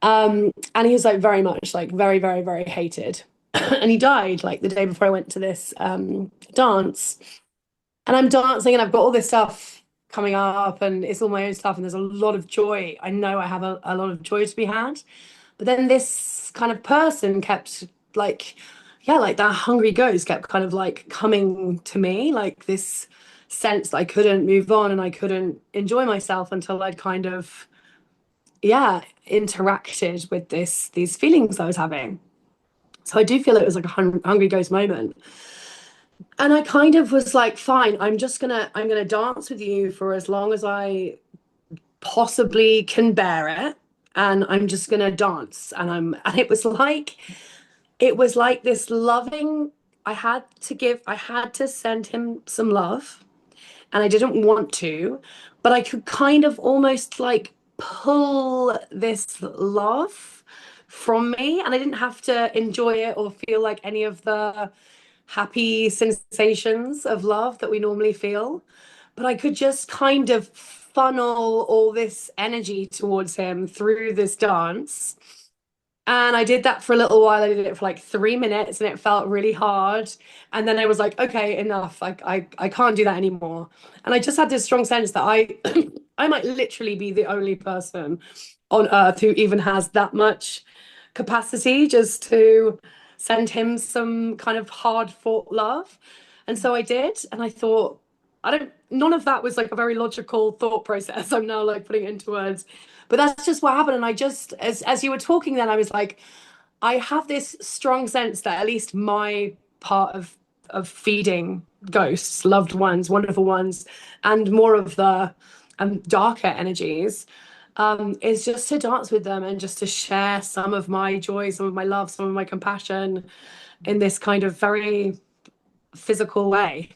D: And he was like very much like very, very, very hated. And he died like the day before I went to this dance. And I'm dancing and I've got all this stuff coming up and it's all my own stuff and there's a lot of joy. I know I have a lot of joy to be had. But then this kind of person kept like, yeah, like that hungry ghost kept kind of like coming to me, like this sense that I couldn't move on and I couldn't enjoy myself until I'd kind of, yeah, interacted with these feelings I was having. So I do feel it was like a hungry ghost moment. And I kind of was like, fine, I'm gonna dance with you for as long as I possibly can bear it. And I'm just gonna dance. And it was like this loving, I had to send him some love. And I didn't want to, but I could kind of almost like pull this love from me. And I didn't have to enjoy it or feel like any of the happy sensations of love that we normally feel. But I could just kind of funnel all this energy towards him through this dance. And I did that for a little while. I did it for like 3 minutes and it felt really hard. And then I was like, okay, enough. Like I can't do that anymore. And I just had this strong sense that I I might literally be the only person on earth who even has that much capacity just to send him some kind of hard fought love. And so I did. And I thought, none of that was like a very logical thought process. I'm now like putting it into words. But that's just what happened. And I just, as you were talking then, I was like, I have this strong sense that at least my part of feeding ghosts, loved ones, wonderful ones, and more of the darker energies, is just to dance with them and just to share some of my joy, some of my love, some of my compassion in this kind of very physical way.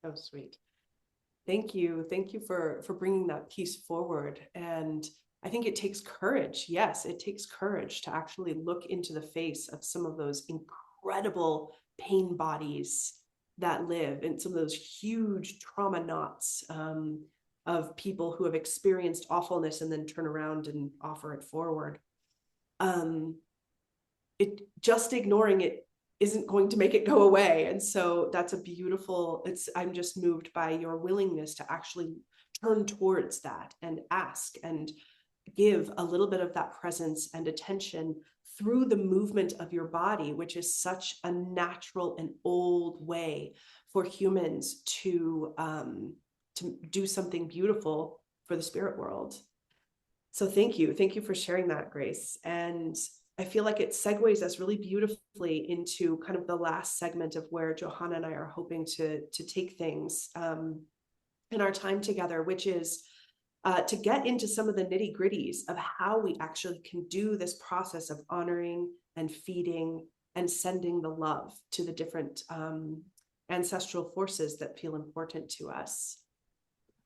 A: So sweet. Thank you. Thank you for bringing that piece forward. And I think it takes courage. Yes, it takes courage to actually look into the face of some of those incredible pain bodies that live in some of those huge trauma knots of people who have experienced awfulness and then turn around and offer it forward. It just ignoring it isn't going to make it go away. And so that's a beautiful, I'm just moved by your willingness to actually turn towards that and ask and give a little bit of that presence and attention through the movement of your body, which is such a natural and old way for humans to do something beautiful for the spirit world. So thank you. Thank you for sharing that, Grace. And I feel like it segues us really beautifully into kind of the last segment of where Johannah and I are hoping to take things in our time together, which is to get into some of the nitty gritties of how we actually can do this process of honoring and feeding and sending the love to the different ancestral forces that feel important to us.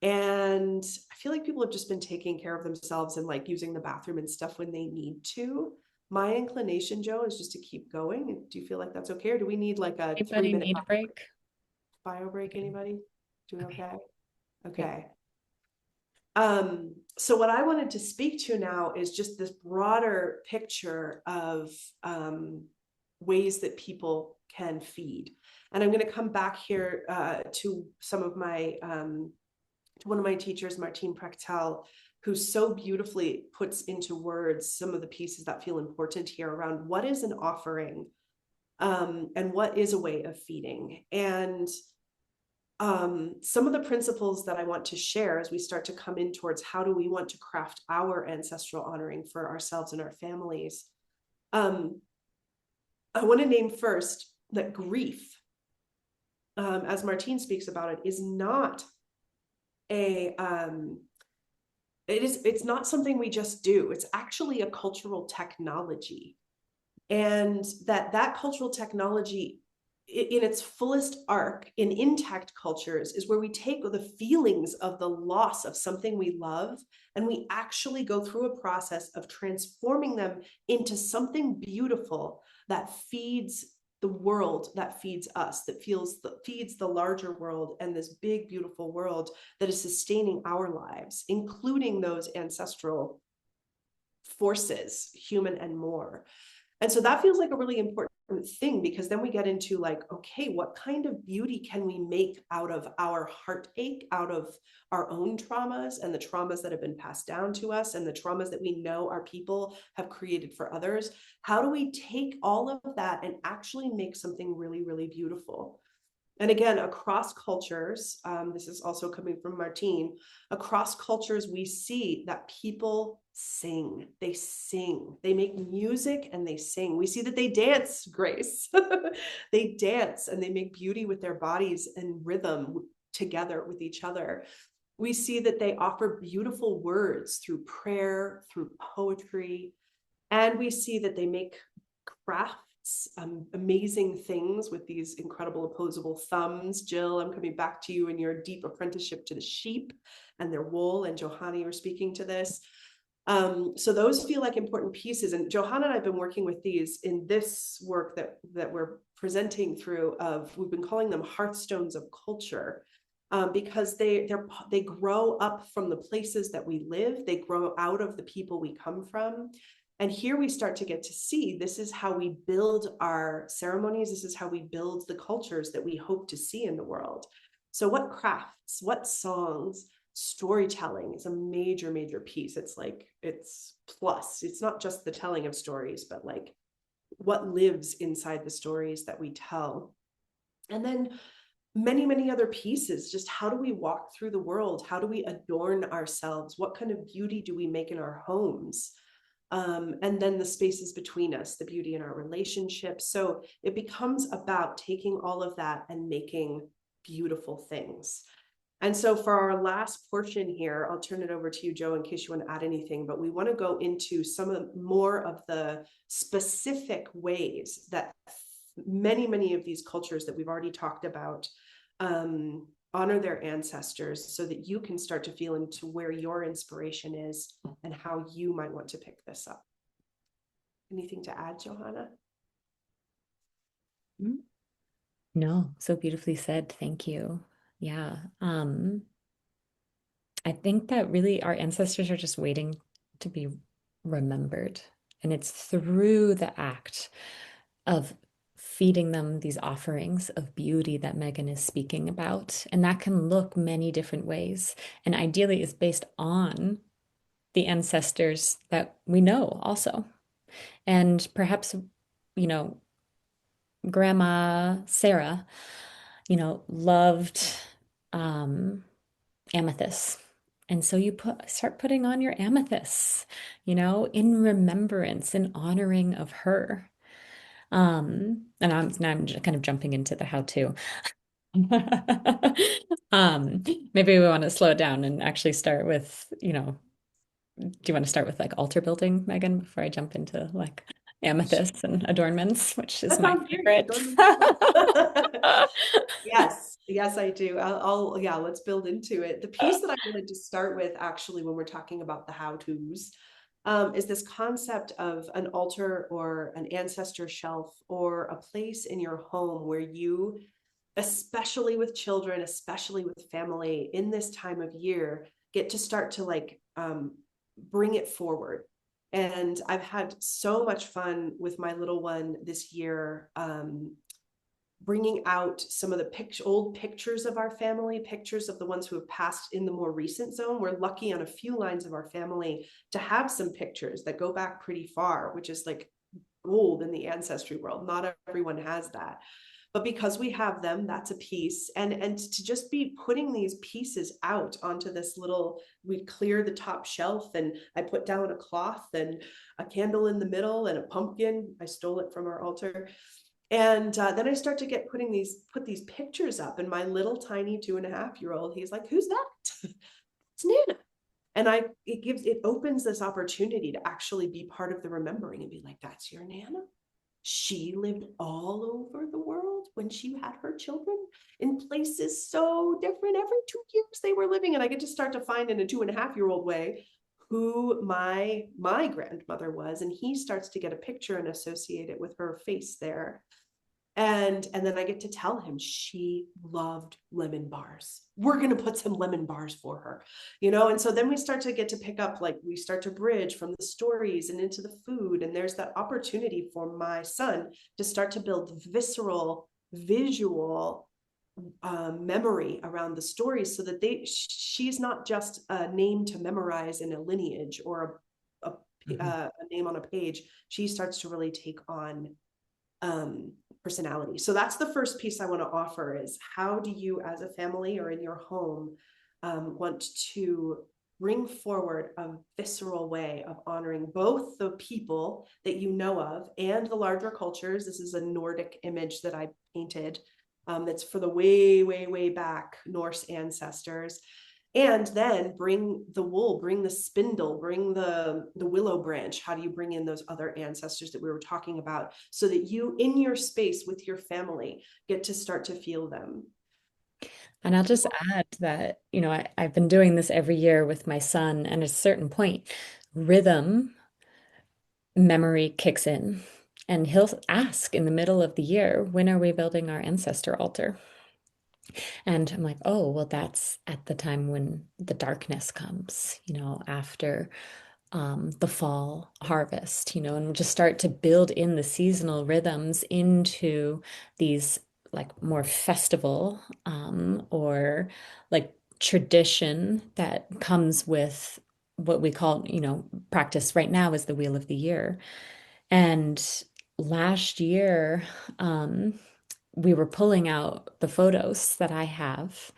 A: And I feel like people have just been taking care of themselves and like using the bathroom and stuff when they need to. My inclination, Joe, is just to keep going. Do you feel like that's okay? Or do we need like a 3-minute
B: need a break?
A: Bio break? Anybody? Doing okay? Okay.
B: Okay.
A: So what I wanted to speak to now is just this broader picture of ways that people can feed. And I'm going to come back here to some of my, to one of my teachers, Martine Prechtel, who so beautifully puts into words some of the pieces that feel important here around what is an offering and what is a way of feeding. And some of the principles that I want to share as we start to come in towards how do we want to craft our ancestral honoring for ourselves and our families. I want to name first that grief, as Martine speaks about it, is not it's not something we just do. It's actually a cultural technology. And that cultural technology in its fullest arc in intact cultures is where we take the feelings of the loss of something we love and we actually go through a process of transforming them into something beautiful that feeds the world that feeds us, that feeds the larger world and this big, beautiful world that is sustaining our lives, including those ancestral forces, human and more. And so that feels like a really important thing, because then we get into like, okay, what kind of beauty can we make out of our heartache, out of our own traumas and the traumas that have been passed down to us and the traumas that we know our people have created for others? How do we take all of that and actually make something really, really beautiful? And again, across cultures, this is also coming from Martine, across cultures, we see that people sing, they make music and they sing. We see that they dance, Grace. They dance and they make beauty with their bodies and rhythm together with each other. We see that they offer beautiful words through prayer, through poetry, and we see that they make crafts, amazing things with these incredible opposable thumbs. Jill, I'm coming back to you in your deep apprenticeship to the sheep and their wool, and Johannah, you're speaking to this. So those feel like important pieces, and Johannah and I've been working with these in this work that we're presenting through. We've been calling them hearthstones of culture, because they grow up from the places that we live. They grow out of the people we come from. And here we start to get to see, this is how we build our ceremonies. This is how we build the cultures that we hope to see in the world. So what crafts, what songs, storytelling is a major, major piece. It's plus, it's not just the telling of stories, but like what lives inside the stories that we tell. And then many, many other pieces. Just how do we walk through the world? How do we adorn ourselves? What kind of beauty do we make in our homes? And then the spaces between us, the beauty in our relationships. So it becomes about taking all of that and making beautiful things. And so for our last portion here, I'll turn it over to you, Joe, in case you want to add anything, but we want to go into more of the specific ways that many, many of these cultures that we've already talked about honor their ancestors, so that you can start to feel into where your inspiration is and how you might want to pick this up. Anything to add, Johannah?
B: No, so beautifully said. Thank you. Yeah. I think that really our ancestors are just waiting to be remembered. And it's through the act of feeding them these offerings of beauty that Meagan is speaking about. And that can look many different ways. And ideally is based on the ancestors that we know also. And perhaps, Grandma Sarah, loved amethyst. And so you start putting on your amethysts, in remembrance and honoring of her. And I'm just kind of jumping into the how-to. Maybe we want to slow it down and actually start with, do you want to start with like altar building, Meagan, before I jump into like amethysts and adornments, which is my favorite.
A: Yes, I do. Let's build into it. The piece that I wanted to start with, actually, when we're talking about the how-tos, is this concept of an altar or an ancestor shelf or a place in your home where you, especially with children, especially with family in this time of year, get to start to bring it forward. And I've had so much fun with my little one this year, bringing out some of the old pictures of our family, pictures of the ones who have passed in the more recent zone. We're lucky on a few lines of our family to have some pictures that go back pretty far, which is like gold in the ancestry world. Not everyone has that. But because we have them, that's a piece. And to just be putting these pieces out onto this little, we clear the top shelf and I put down a cloth and a candle in the middle and a pumpkin. I stole it from our altar. And then I start to put these pictures up, and my little tiny 2.5-year-old, he's like, "Who's that?" It's Nana. And it opens this opportunity to actually be part of the remembering and be like, "That's your Nana? She lived all over the world when she had her children in places so different. Every 2 years they were living." And I get to start to find in a 2.5-year-old way who my grandmother was. And he starts to get a picture and associate it with her face there. And then I get to tell him she loved lemon bars. We're going to put some lemon bars for her, And so then we start to get to pick up, like we start to bridge from the stories and into the food. And there's that opportunity for my son to start to build visceral, visual memory around the stories, so that she's not just a name to memorize in a lineage or a name on a page. She starts to really take on personality. So that's the first piece I want to offer, is how do you as a family or in your home want to bring forward a visceral way of honoring both the people that you know of and the larger cultures. This is a Nordic image that I painted that's for the way, way, way back Norse ancestors. And then bring the wool, bring the spindle, bring the willow branch. How do you bring in those other ancestors that we were talking about, so that you, in your space with your family, get to start to feel them?
B: And I'll just add that, I've been doing this every year with my son, and at a certain point, rhythm memory kicks in. And he'll ask in the middle of the year, when are we building our ancestor altar? And I'm like, oh, well, that's at the time when the darkness comes, after the fall harvest, and just start to build in the seasonal rhythms into these like more festival or like tradition that comes with what we call, practice right now is the Wheel of the Year. And last year, we were pulling out the photos that I have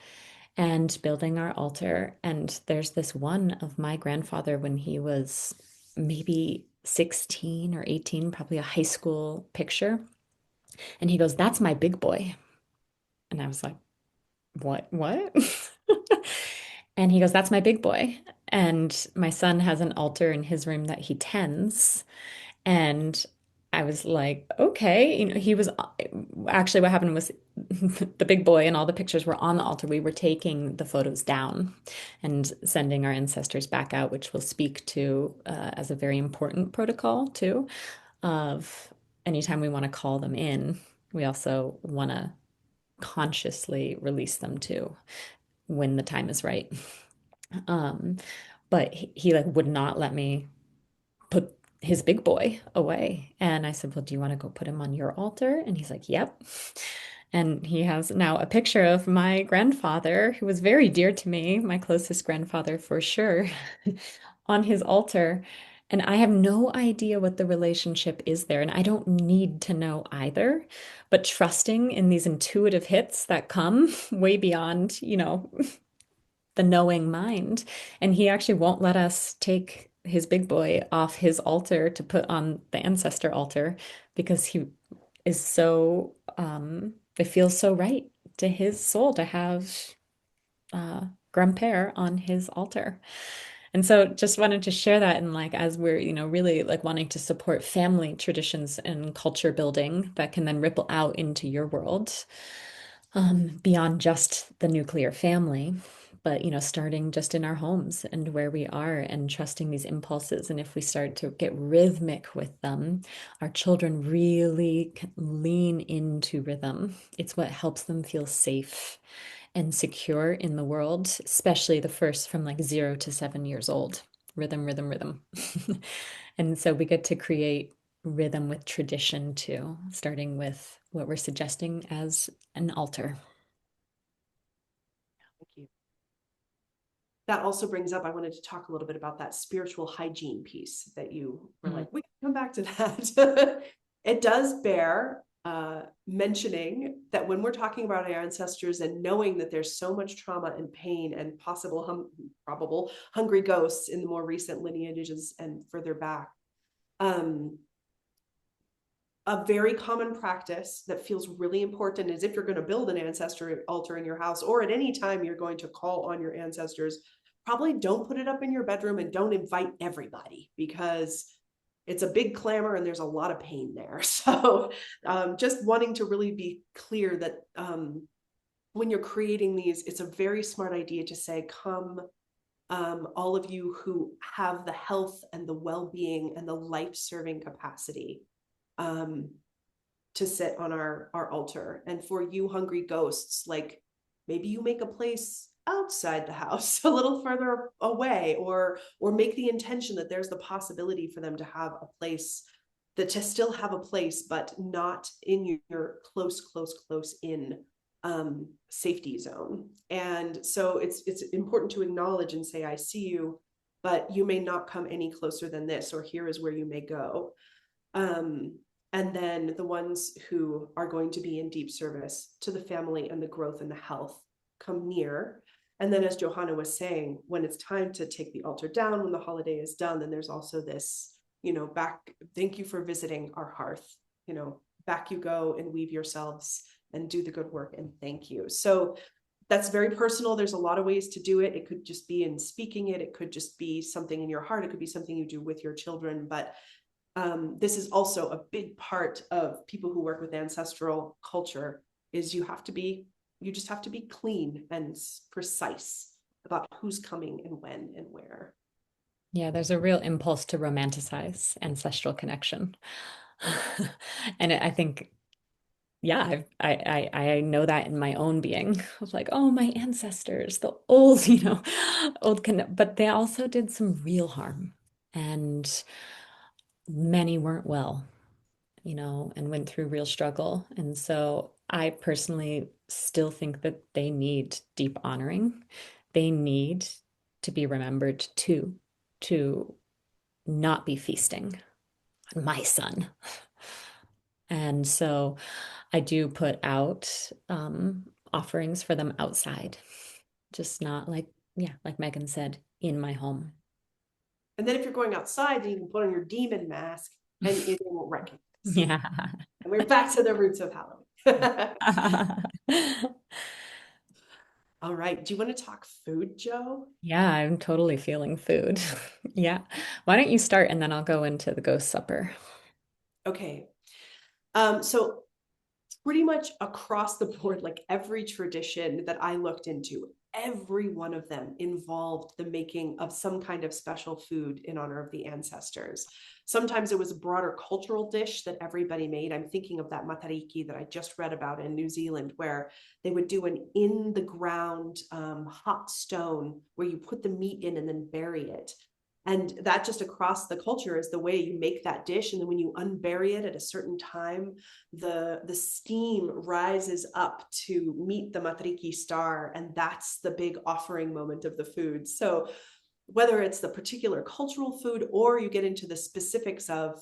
B: and building our altar. And there's this one of my grandfather when he was maybe 16 or 18, probably a high school picture. And he goes, "That's my big boy." And I was like, what? And he goes, "That's my big boy." And my son has an altar in his room that he tends. And I was like, okay, he was actually, what happened was the big boy and all the pictures were on the altar. We were taking the photos down and sending our ancestors back out, which we'll speak to as a very important protocol too, of anytime we want to call them in, we also want to consciously release them too when the time is right. Um, but he like would not let me put his big boy away. And I said, "Well, do you want to go put him on your altar?" And he's like, "Yep." And he has now a picture of my grandfather, who was very dear to me, my closest grandfather for sure, on his altar. And I have no idea what the relationship is there. And I don't need to know either. But trusting in these intuitive hits that come way beyond, the knowing mind. And he actually won't let us take his big boy off his altar to put on the ancestor altar because he is so, it feels so right to his soul to have grandpere on his altar. And so just wanted to share that. And like, as we're, really like wanting to support family traditions and culture building that can then ripple out into your world, beyond just the nuclear family, but starting just in our homes and where we are and trusting these impulses. And if we start to get rhythmic with them, our children really lean into rhythm. It's what helps them feel safe and secure in the world, especially the first from like 0 to 7 years old. Rhythm, rhythm, rhythm. And so we get to create rhythm with tradition too, starting with what we're suggesting as an altar.
A: Thank you. That also brings up, I wanted to talk a little bit about that spiritual hygiene piece that you were like, we can come back to that. It does bear mentioning that when we're talking about our ancestors and knowing that there's so much trauma and pain and probable hungry ghosts in the more recent lineages and further back, a very common practice that feels really important is, if you're going to build an ancestor altar in your house, or at any time you're going to call on your ancestors, probably don't put it up in your bedroom and don't invite everybody, because it's a big clamor and there's a lot of pain there. So just wanting to really be clear that when you're creating these, it's a very smart idea to say, come, all of you who have the health and the well-being and the life-serving capacity to sit on our altar. And for you hungry ghosts, like maybe you make a place outside the house a little further away, or make the intention that there's the possibility for them to have a place, that to still have a place, but not in your close in safety zone. And so it's important to acknowledge and say, I see you, but you may not come any closer than this, or here is where you may go. And then the ones who are going to be in deep service to the family and the growth and the health come near. And then, as Johannah was saying, when it's time to take the altar down, when the holiday is done, then there's also this, back, thank you for visiting our hearth, back you go and weave yourselves and do the good work, and thank you. So that's very personal. There's a lot of ways to do it. It could just be in speaking it. It could just be something in your heart. It could be something you do with your children. But this is also a big part of people who work with ancestral culture, is you just have to be clean and precise about who's coming and when and where.
B: Yeah, there's a real impulse to romanticize ancestral connection. And I think, yeah, I know that in my own being of like, oh, my ancestors, the old, but they also did some real harm, and many weren't well, and went through real struggle. And so I personally still think that they need deep honoring. They need to be remembered too, to not be feasting on my son. And so I do put out offerings for them outside, just not like Meagan said, in my home.
A: And then if you're going outside, then you can put on your demon mask and it won't recognize.
B: Yeah.
A: And we're back to the roots of Halloween. All right. Do you want to talk food, Joe?
B: Yeah, I'm totally feeling food. Yeah. Why don't you start and then I'll go into the ghost supper.
A: Okay. So pretty much across the board, like every tradition that I looked into, every one of them involved the making of some kind of special food in honor of the ancestors. Sometimes it was a broader cultural dish that everybody made. I'm thinking of that matariki that I just read about in New Zealand, where they would do an in the ground hot stone where you put the meat in and then bury it. And that just across the culture is the way you make that dish. And then when you unbury it at a certain time, the steam rises up to meet the matariki star. And that's the big offering moment of the food. So whether it's the particular cultural food, or you get into the specifics of,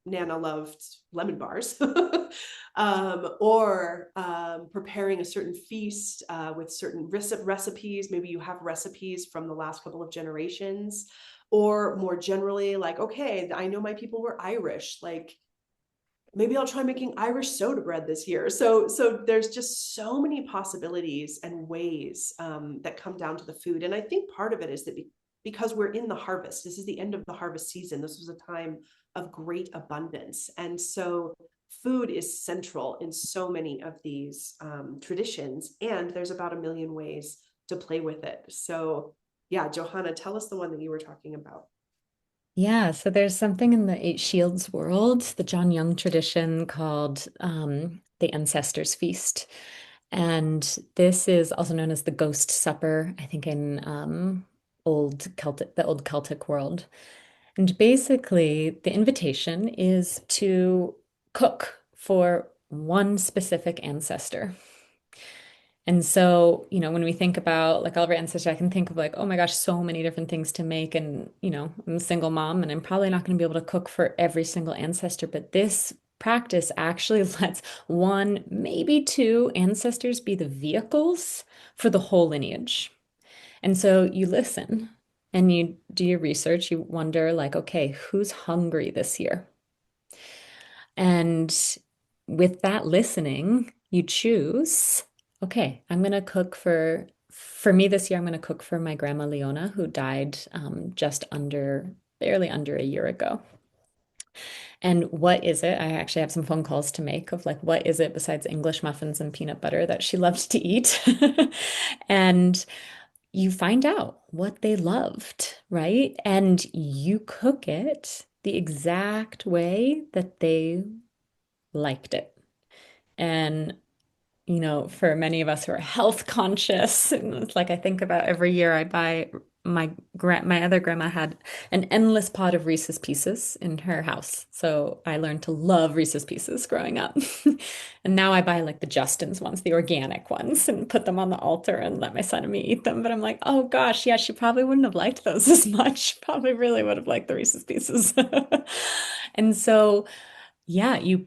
A: Nana loved lemon bars, or preparing a certain feast with certain recipes. Maybe you have recipes from the last couple of generations, or more generally, like, okay, I know my people were Irish, like maybe I'll try making Irish soda bread this year. So there's just so many possibilities and ways that come down to the food. And I think part of it is that because we're in the harvest, this is the end of the harvest season. This was a time of great abundance. And so food is central in so many of these traditions. And there's about 1 million ways to play with it. So yeah, Johannah, tell us the one that you were talking about.
B: Yeah, so there's something in the Eight Shields world, the John Young tradition, called the Ancestors Feast. And this is also known as the Ghost Supper, I think in the old Celtic world. And basically, the invitation is to cook for one specific ancestor. And so, when we think about like all of our ancestors, I can think of like, oh my gosh, so many different things to make. And, I'm a single mom and I'm probably not going to be able to cook for every single ancestor. But this practice actually lets one, maybe two ancestors be the vehicles for the whole lineage. And so you listen and you do your research. You wonder like, okay, who's hungry this year? And with that listening, you choose, okay, I'm going to cook for me this year, I'm going to cook for my grandma Leona, who died barely under a year ago. And what is it? I actually have some phone calls to make of like, what is it besides English muffins and peanut butter that she loved to eat? And you find out what they loved, right? And you cook it the exact way that they liked it. And for many of us who are health conscious, and it's like I think about every year I buy my other grandma had an endless pot of Reese's Pieces in her house. So I learned to love Reese's Pieces growing up. And now I buy like the Justin's ones, the organic ones, and put them on the altar and let my son and me eat them. But I'm like, oh gosh, yeah, she probably wouldn't have liked those as much. Probably really would have liked the Reese's Pieces. And so, yeah, you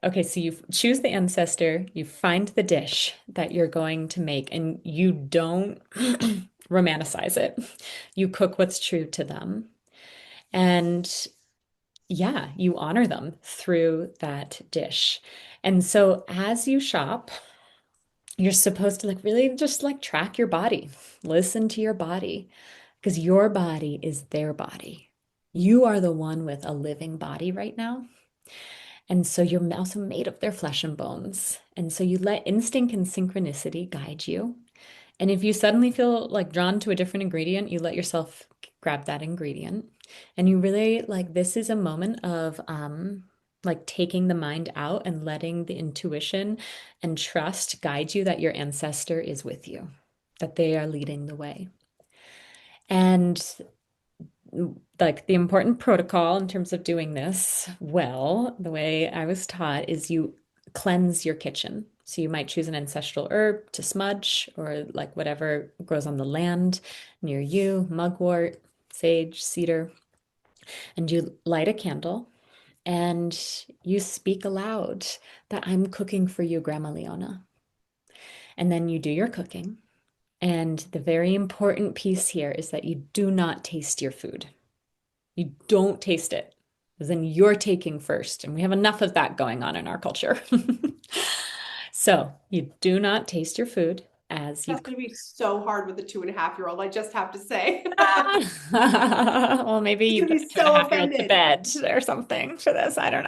B: okay, so you choose the ancestor, you find the dish that you're going to make, and you don't romanticize it. You cook what's true to them. And yeah, you honor them through that dish. And so as you shop, you're supposed to like really just like track your body, listen to your body, because your body is their body. You are the one with a living body right now. And so you're also made of their flesh and bones. And so you let instinct and synchronicity guide you. And if you suddenly feel like drawn to a different ingredient, you let yourself grab that ingredient. And you really like this is a moment of like taking the mind out and letting the intuition and trust guide you that your ancestor is with you, that they are leading the way. And like the important protocol in terms of doing this well, the way I was taught is you cleanse your kitchen. So you might choose an ancestral herb to smudge or like whatever grows on the land near you, mugwort, sage, cedar, and you light a candle and you speak aloud that I'm cooking for you, Grandma Leona. And then you do your cooking. And the very important piece here is that you do not taste your food. You don't taste it, because then you're taking first. And we have enough of that going on in our culture. So you do not taste your food as you.
A: That's going to be so hard with a 2.5-year-old. I just have to say.
B: Well, maybe
A: He's
B: you
A: gonna
B: put
A: be
B: a two and a
A: so
B: half year old to
A: offended.
B: bed or something for this. I don't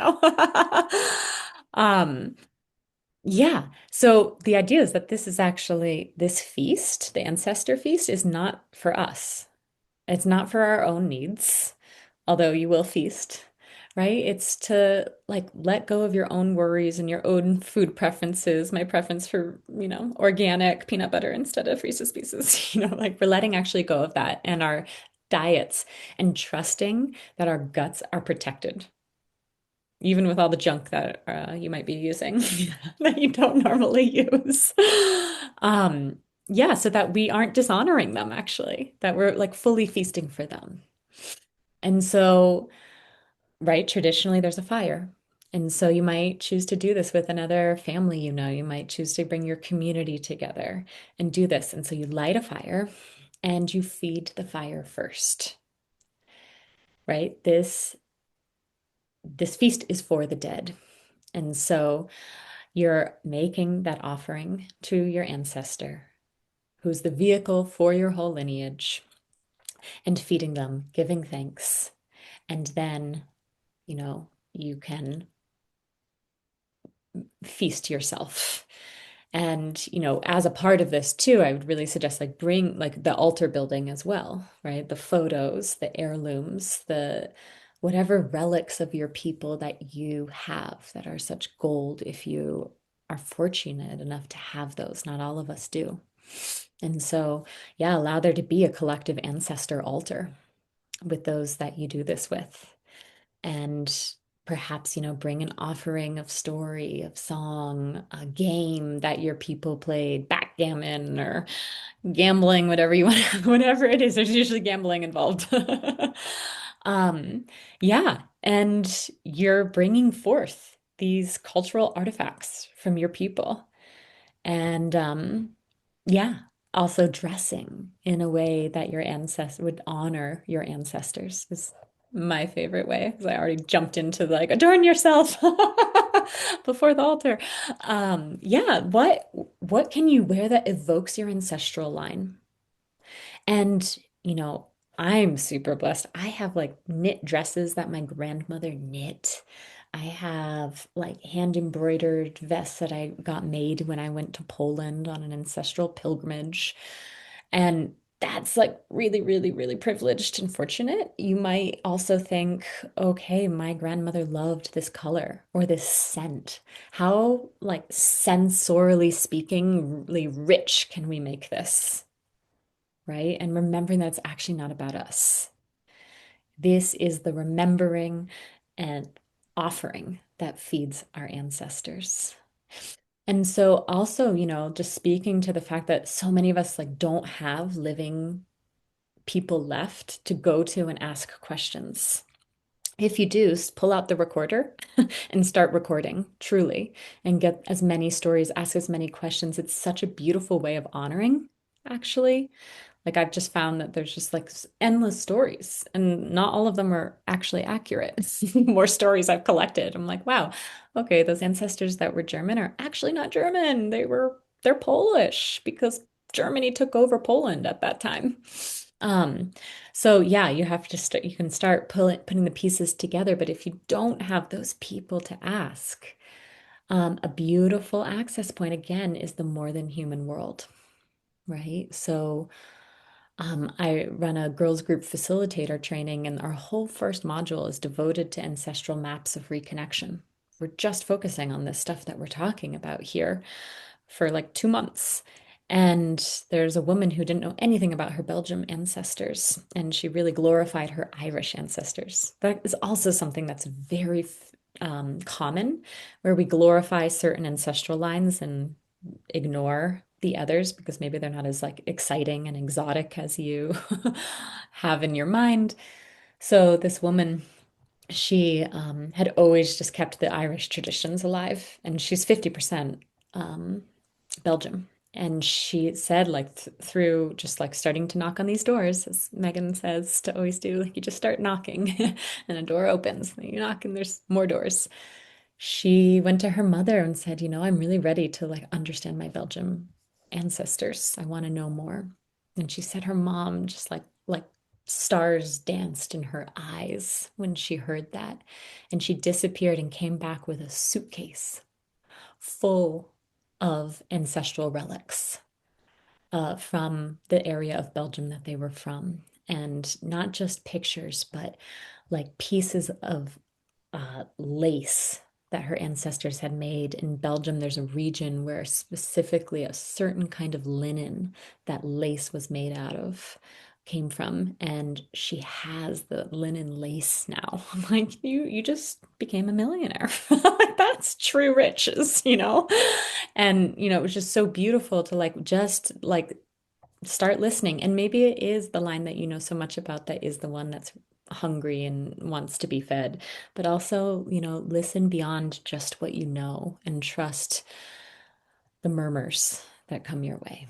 B: know. Yeah. So the idea is that this is actually this feast, the ancestor feast, is not for us. It's not for our own needs, although you will feast, right? It's to like let go of your own worries and your own food preferences. My preference for, organic peanut butter instead of Reese's Pieces, like we're letting actually go of that and our diets and trusting that our guts are protected, even with all the junk that you might be using that you don't normally use. Um, yeah, so that we aren't dishonoring them, actually, that we're like fully feasting for them. And so, right, traditionally there's a fire. And so you might choose to do this with another family, you might choose to bring your community together and do this. And so you light a fire and you feed the fire first, right? This feast is for the dead. And so you're making that offering to your ancestor, who's the vehicle for your whole lineage, and feeding them, giving thanks. And then, you can feast yourself. And, as a part of this too, I would really suggest like bring like the altar building as well, right? The photos, the heirlooms, the whatever relics of your people that you have that are such gold if you are fortunate enough to have those. Not all of us do. And so, yeah, allow there to be a collective ancestor altar with those that you do this with. And perhaps, bring an offering of story, of song, a game that your people played, backgammon or gambling, whatever you want, whatever it is, there's usually gambling involved. Yeah, and you're bringing forth these cultural artifacts from your people. And yeah, also dressing in a way that your ancestors would honor your ancestors is my favorite way, because I already jumped into like adorn yourself before the altar. Yeah, what can you wear that evokes your ancestral line? And, I'm super blessed. I have like knit dresses that my grandmother knit. I have like hand embroidered vests that I got made when I went to Poland on an ancestral pilgrimage. And that's like really, really, really privileged and fortunate. You might also think, okay, my grandmother loved this color or this scent. How, like, sensorily speaking, really rich can we make this? Right? And remembering that it's actually not about us. This is the remembering and offering that feeds our ancestors. And so also, just speaking to the fact that so many of us like don't have living people left to go to and ask questions. If you do, pull out the recorder and start recording, truly, and get as many stories, ask as many questions. It's such a beautiful way of honoring, actually. Like I've just found that there's just like endless stories, and not all of them are actually accurate. More stories I've collected. I'm like, wow, okay, those ancestors that were German are actually not German. They're Polish because Germany took over Poland at that time. Um, so yeah, you have to start, you can start putting the pieces together, but if you don't have those people to ask, a beautiful access point again is the more than human world, right? So I run a girls group facilitator training, and our whole first module is devoted to ancestral maps of reconnection. We're just focusing on this stuff that we're talking about here for like 2 months. And there's a woman who didn't know anything about her Belgium ancestors, and she really glorified her Irish ancestors. That is also something that's very common, where we glorify certain ancestral lines and ignore the others because maybe they're not as like exciting and exotic as you have in your mind. So this woman, she had always just kept the Irish traditions alive, and she's 50% Belgium. And she said, like, through just like starting to knock on these doors, as Meagan says to always do, like, you just start knocking and a door opens. You knock and there's more doors. She went to her mother and said, I'm really ready to like understand my Belgium ancestors. I want to know more. And she said her mom just like stars danced in her eyes when she heard that. And she disappeared and came back with a suitcase full of ancestral relics from the area of Belgium that they were from. And not just pictures, but like pieces of lace that her ancestors had made. In Belgium, there's a region where specifically a certain kind of linen that lace was made out of came from, and she has the linen lace now. I'm like, you just became a millionaire. Like that's true riches. And it was just so beautiful to like just like start listening. And maybe it is the line that you know so much about that is the one that's hungry and wants to be fed. But also, listen beyond just what you know and trust the murmurs that come your way.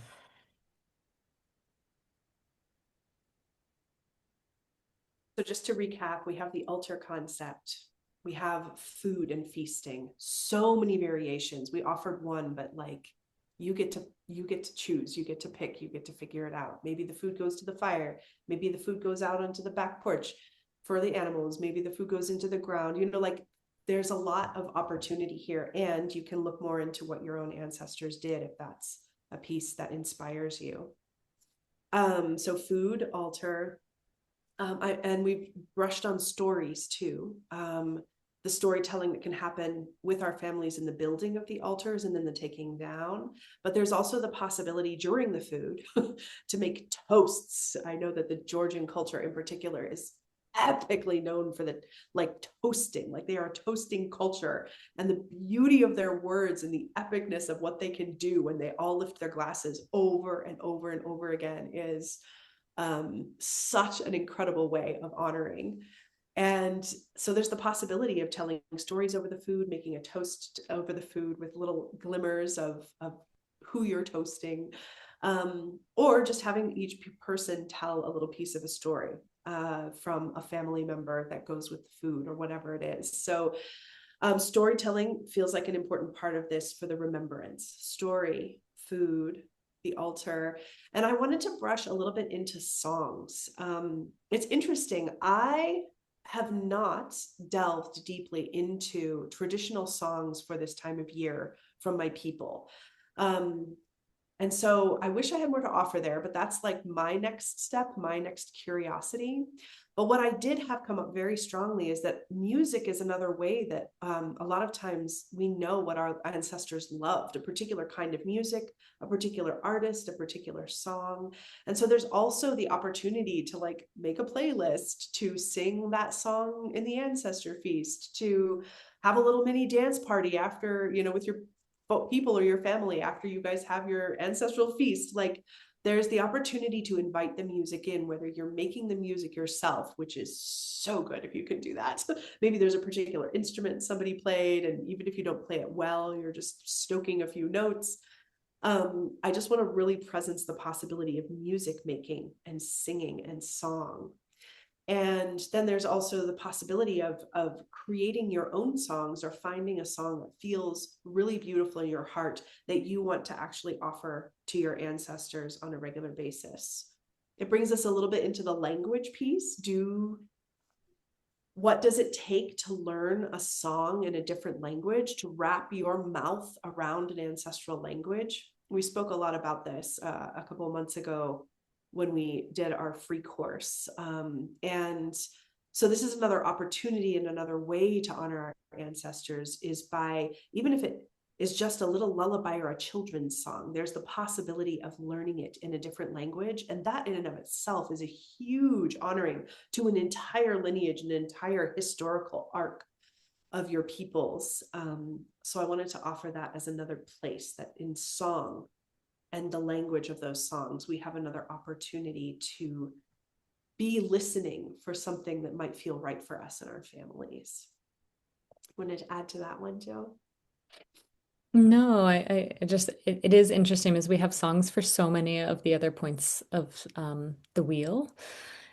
A: So just to recap, we have the altar concept. We have food and feasting. So many variations. We offered one, but like you get to choose, you get to pick, you get to figure it out. Maybe the food goes to the fire, maybe the food goes out onto the back porch for the animals, maybe the food goes into the ground. Like there's a lot of opportunity here, and you can look more into what your own ancestors did if that's a piece that inspires you. So food, altar, and we've brushed on stories too. The storytelling that can happen with our families in the building of the altars and then the taking down. But there's also the possibility during the food to make toasts. I know that the Georgian culture in particular is epically known for the like toasting, like they are a toasting culture, and the beauty of their words and the epicness of what they can do when they all lift their glasses over and over and over again is such an incredible way of honoring. And so there's the possibility of telling stories over the food, making a toast over the food with little glimmers of who you're toasting, or just having each person tell a little piece of a story from a family member that goes with the food or whatever it is. So storytelling feels like an important part of this for the remembrance. Story, food, the altar. And I wanted to brush a little bit into songs. It's interesting. I have not delved deeply into traditional songs for this time of year from my people. And so I wish I had more to offer there, but that's like my next step, my next curiosity. But what I did have come up very strongly is that music is another way that a lot of times we know what our ancestors loved, a particular kind of music, a particular artist, a particular song. And so there's also the opportunity to like make a playlist, to sing that song in the ancestor feast, to have a little mini dance party after, you know, with your people or your family after you guys have your ancestral feast. Like there's the opportunity to invite the music in, whether you're making the music yourself, which is so good if you can do that. Maybe there's a particular instrument somebody played, and even if you don't play it well, you're just stoking a few notes. I just want to really presence the possibility of music making and singing and song. And then there's also the possibility of creating your own songs, or finding a song that feels really beautiful in your heart that you want to actually offer to your ancestors on a regular basis. It brings us a little bit into the language piece. What does it take to learn a song in a different language, to wrap your mouth around an ancestral language? We spoke a lot about this a couple of months ago when we did our free course. And so this is another opportunity and another way to honor our ancestors, is by, even if it is just a little lullaby or a children's song, there's the possibility of learning it in a different language. And that in and of itself is a huge honoring to an entire lineage, an entire historical arc of your peoples. So I wanted to offer that as another place that in song and the language of those songs, we have another opportunity to be listening for something that might feel right for us and our families. Want to add to that one, Joe?
B: No, I just, it is interesting as we have songs for so many of the other points of the wheel.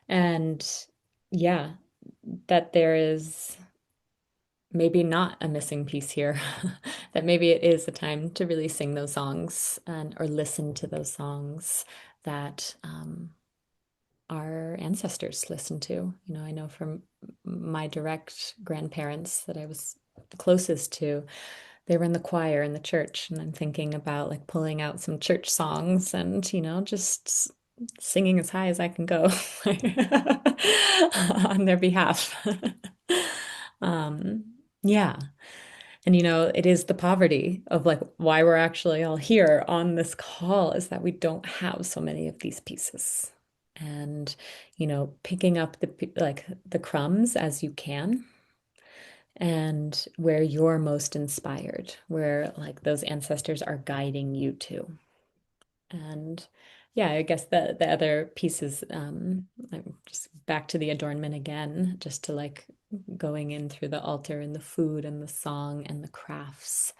B: And yeah, that there is maybe not a missing piece here, that maybe it is the time to really sing those songs and or listen to those songs that our ancestors listened to. You know, I know from my direct grandparents that I was the closest to, they were in the choir in the church, and I'm thinking about like pulling out some church songs and, you know, just singing as high as I can go on their behalf. Yeah. And you know, it is the poverty of like why we're actually all here on this call, is that we don't have so many of these pieces. And, you know, picking up like the crumbs as you can, and where you're most inspired, where like those ancestors are guiding you to. And yeah, I guess the other pieces, I'm just back to the adornment again, just to like going in through the altar and the food and the song and the crafts.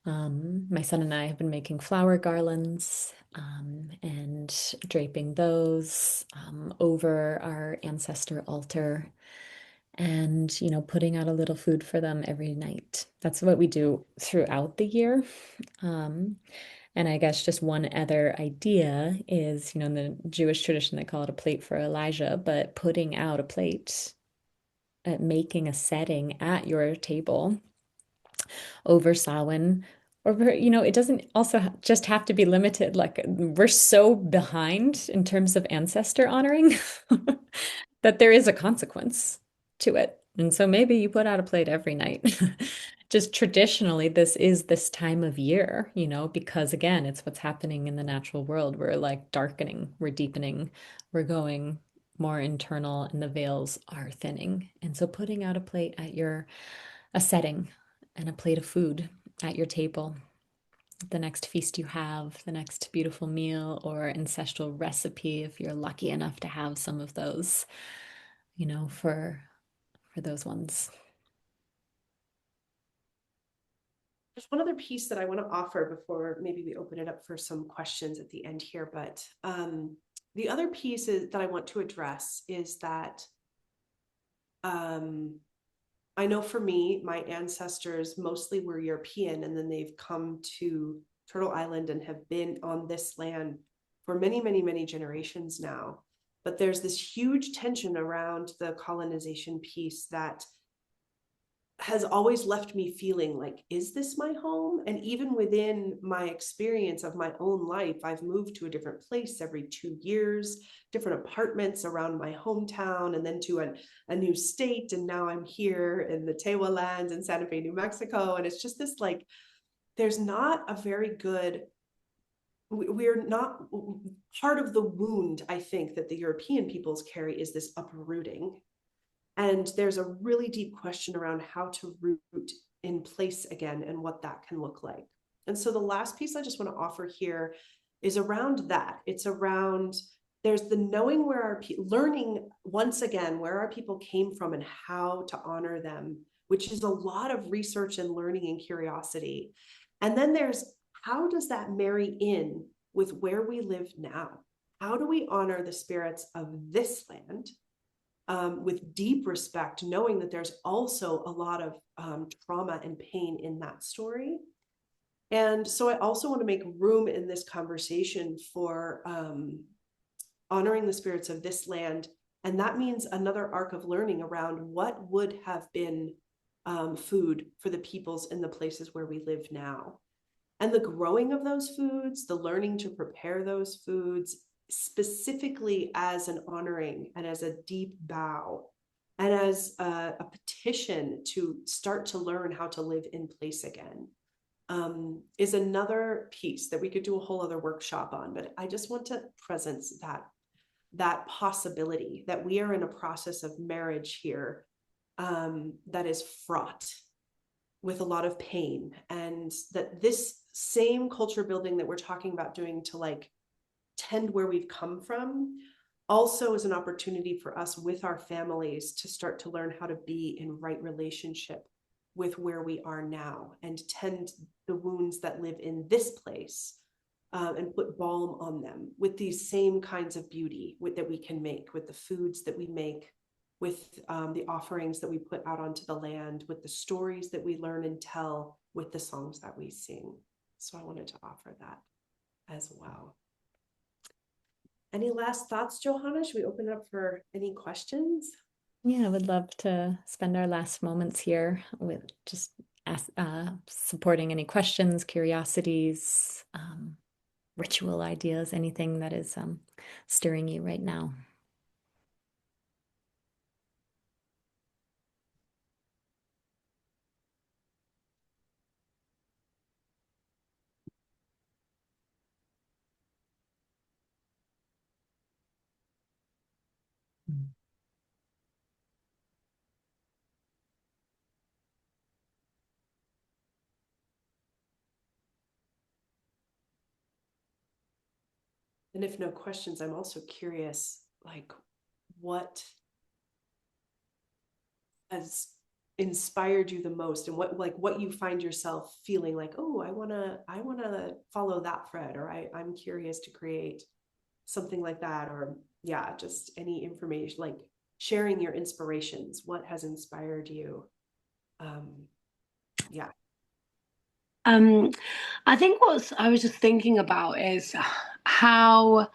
B: My son and I have been making flower garlands and draping those over our ancestor altar, and you know, putting out a little food for them every night. That's what we do throughout the year. And I guess just one other idea is, you know, in the Jewish tradition, they call it a plate for Elijah, but putting out a plate, making a setting at your table over Samhain, or, you know, it doesn't also just have to be limited. Like, we're so behind in terms of ancestor honoring that there is a consequence to it. And so maybe you put out a plate every night. Just traditionally, this is this time of year, you know, because again, it's what's happening in the natural world. We're like darkening, we're deepening, we're going more internal, and the veils are thinning. And so putting out a plate at a setting and a plate of food at your table, the next feast you have, the next beautiful meal or ancestral recipe, if you're lucky enough to have some of those, you know, for those ones.
A: There's one other piece that I want to offer before maybe we open it up for some questions at the end here. But the other piece that I want to address is that I know for me, my ancestors mostly were European, and then they've come to Turtle Island and have been on this land for many, many, many generations now. But there's this huge tension around the colonization piece that has always left me feeling like, is this my home? And even within my experience of my own life, I've moved to a different place every 2 years, different apartments around my hometown, and then to a new state. And now I'm here in the Tewa lands in Santa Fe, New Mexico. And it's just this like, there's not a very good, we're not, part of the wound, I think, that the European peoples carry is this uprooting. And there's a really deep question around how to root in place again and what that can look like. And so the last piece I just want to offer here is around that. It's around, there's the knowing where our learning once again where our people came from and how to honor them, which is a lot of research and learning and curiosity. And then there's, how does that marry in with where we live now? How do we honor the spirits of this land with deep respect, knowing that there's also a lot of trauma and pain in that story? And so I also want to make room in this conversation for honoring the spirits of this land. And that means another arc of learning around what would have been food for the peoples in the places where we live now. And the growing of those foods, the learning to prepare those foods, specifically as an honoring and as a deep bow and as a petition to start to learn how to live in place again, is another piece that we could do a whole other workshop on. But I just want to presence that possibility that we are in a process of marriage here that is fraught with a lot of pain, and that this same culture building that we're talking about doing to like tend where we've come from also is an opportunity for us with our families to start to learn how to be in right relationship with where we are now and tend the wounds that live in this place, and put balm on them with these same kinds of beauty that we can make with the foods that we make, with the offerings that we put out onto the land, with the stories that we learn and tell, with the songs that we sing. So I wanted to offer that as well. Any last thoughts, Johannah? Should we open it up for any questions?
B: Yeah, I would love to spend our last moments here with just supporting any questions, curiosities, ritual ideas, anything that is stirring you right now.
A: And if no questions, I'm also curious, like, what has inspired you the most, and what you find yourself feeling like, oh, I want to follow that thread, or I'm curious to create something like that, or yeah, just any information, like sharing your inspirations, what has inspired you. Yeah.
D: I think what I was just thinking about is how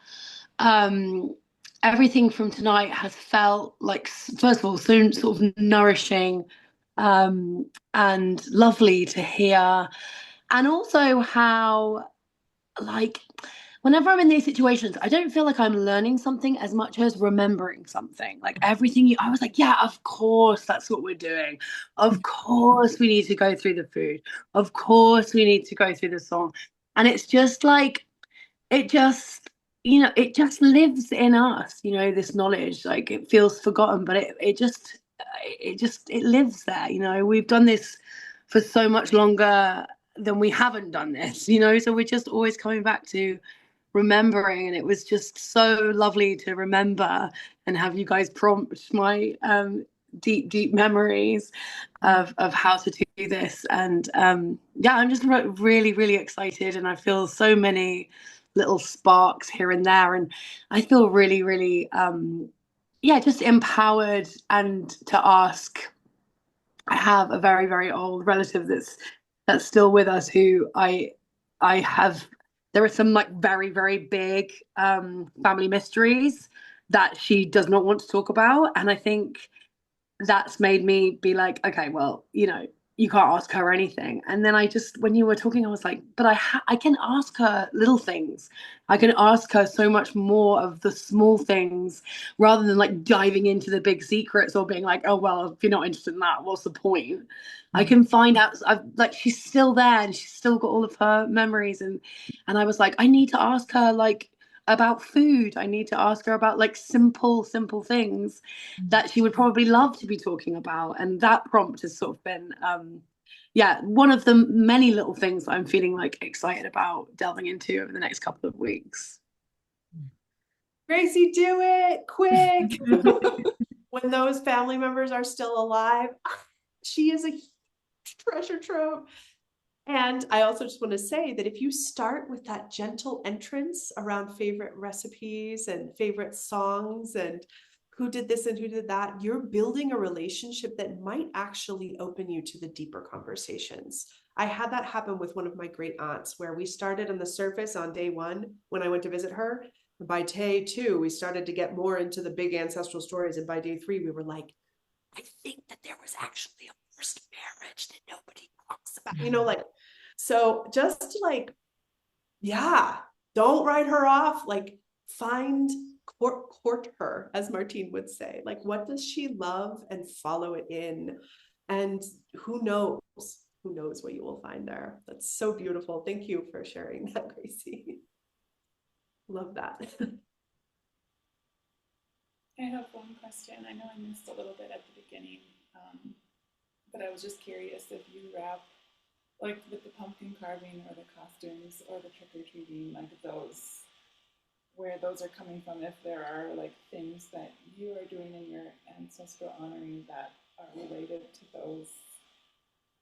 D: everything from tonight has felt like, first of all, so sort of nourishing and lovely to hear. And also how, like, whenever I'm in these situations, I don't feel like I'm learning something as much as remembering something. Like everything I was like, yeah, of course, that's what we're doing. Of course, we need to go through the food. Of course, we need to go through the song. And it's just like, it just, it just lives in us, this knowledge. Like it feels forgotten, but it lives there. We've done this for so much longer than we haven't done this, so we're just always coming back to remembering. And it was just so lovely to remember and have you guys prompt my deep memories of how to do this. And yeah, I'm just really, really excited, and I feel so many little sparks here and there, and I feel really, really yeah, just empowered. And to ask, I have a very, very old relative that's still with us, who I have, there are some like very, very big family mysteries that she does not want to talk about. And I think that's made me be like, okay, well, you can't ask her anything. And then I just, when you were talking, I was like, but I can ask her little things. I can ask her so much more of the small things rather than like diving into the big secrets or being like, oh, well, if you're not interested in that, what's the point? I can find out. Like, she's still there and she's still got all of her memories. And I was like, I need to ask her like about food. I need to ask her about like simple things that she would probably love to be talking about. And that prompt has sort of been, yeah, one of the many little things that I'm feeling like excited about delving into over the next couple of weeks.
A: Gracie, do it quick. When those family members are still alive, she is a treasure trove. And I also just want to say that if you start with that gentle entrance around favorite recipes and favorite songs and who did this and who did that, you're building a relationship that might actually open you to the deeper conversations. I had that happen with one of my great aunts, where we started on the surface on day one when I went to visit her. By day two, we started to get more into the big ancestral stories. And by day three, we were like, I think that there was actually a first marriage that nobody talks about, like, so just like, yeah, don't write her off. Like, find, court her, as Martine would say. Like, what does she love, and follow it in. And who knows what you will find there. That's so beautiful. Thank you for sharing that, Gracie. Love that.
F: I have one question. I know I missed a little bit at the beginning, but I was just curious if you wrap, like with the pumpkin carving or the costumes or the trick-or-treating, like those, where those are coming from, if there are like things that you are doing in your ancestral honoring that are related to those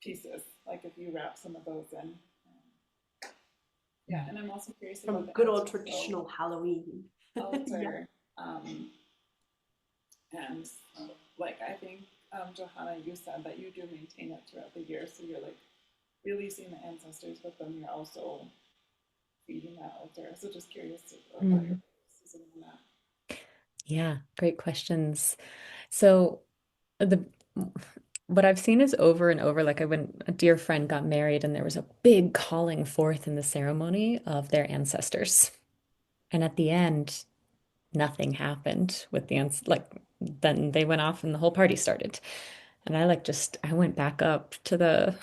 F: pieces, like if you wrap some of those in. Yeah, and I'm also curious
A: From
F: about the
A: good old traditional Halloween.
F: altar. And like I think Johannah, you said that you do maintain it throughout the year, so you're like releasing the ancestors, but then you're also feeding that altar. So just curious about your season on that.
B: Yeah, great questions. So the what I've seen is over and over, like when a dear friend got married and there was a big calling forth in the ceremony of their ancestors. And at the end, nothing happened with the like then they went off and the whole party started. And I went back up to the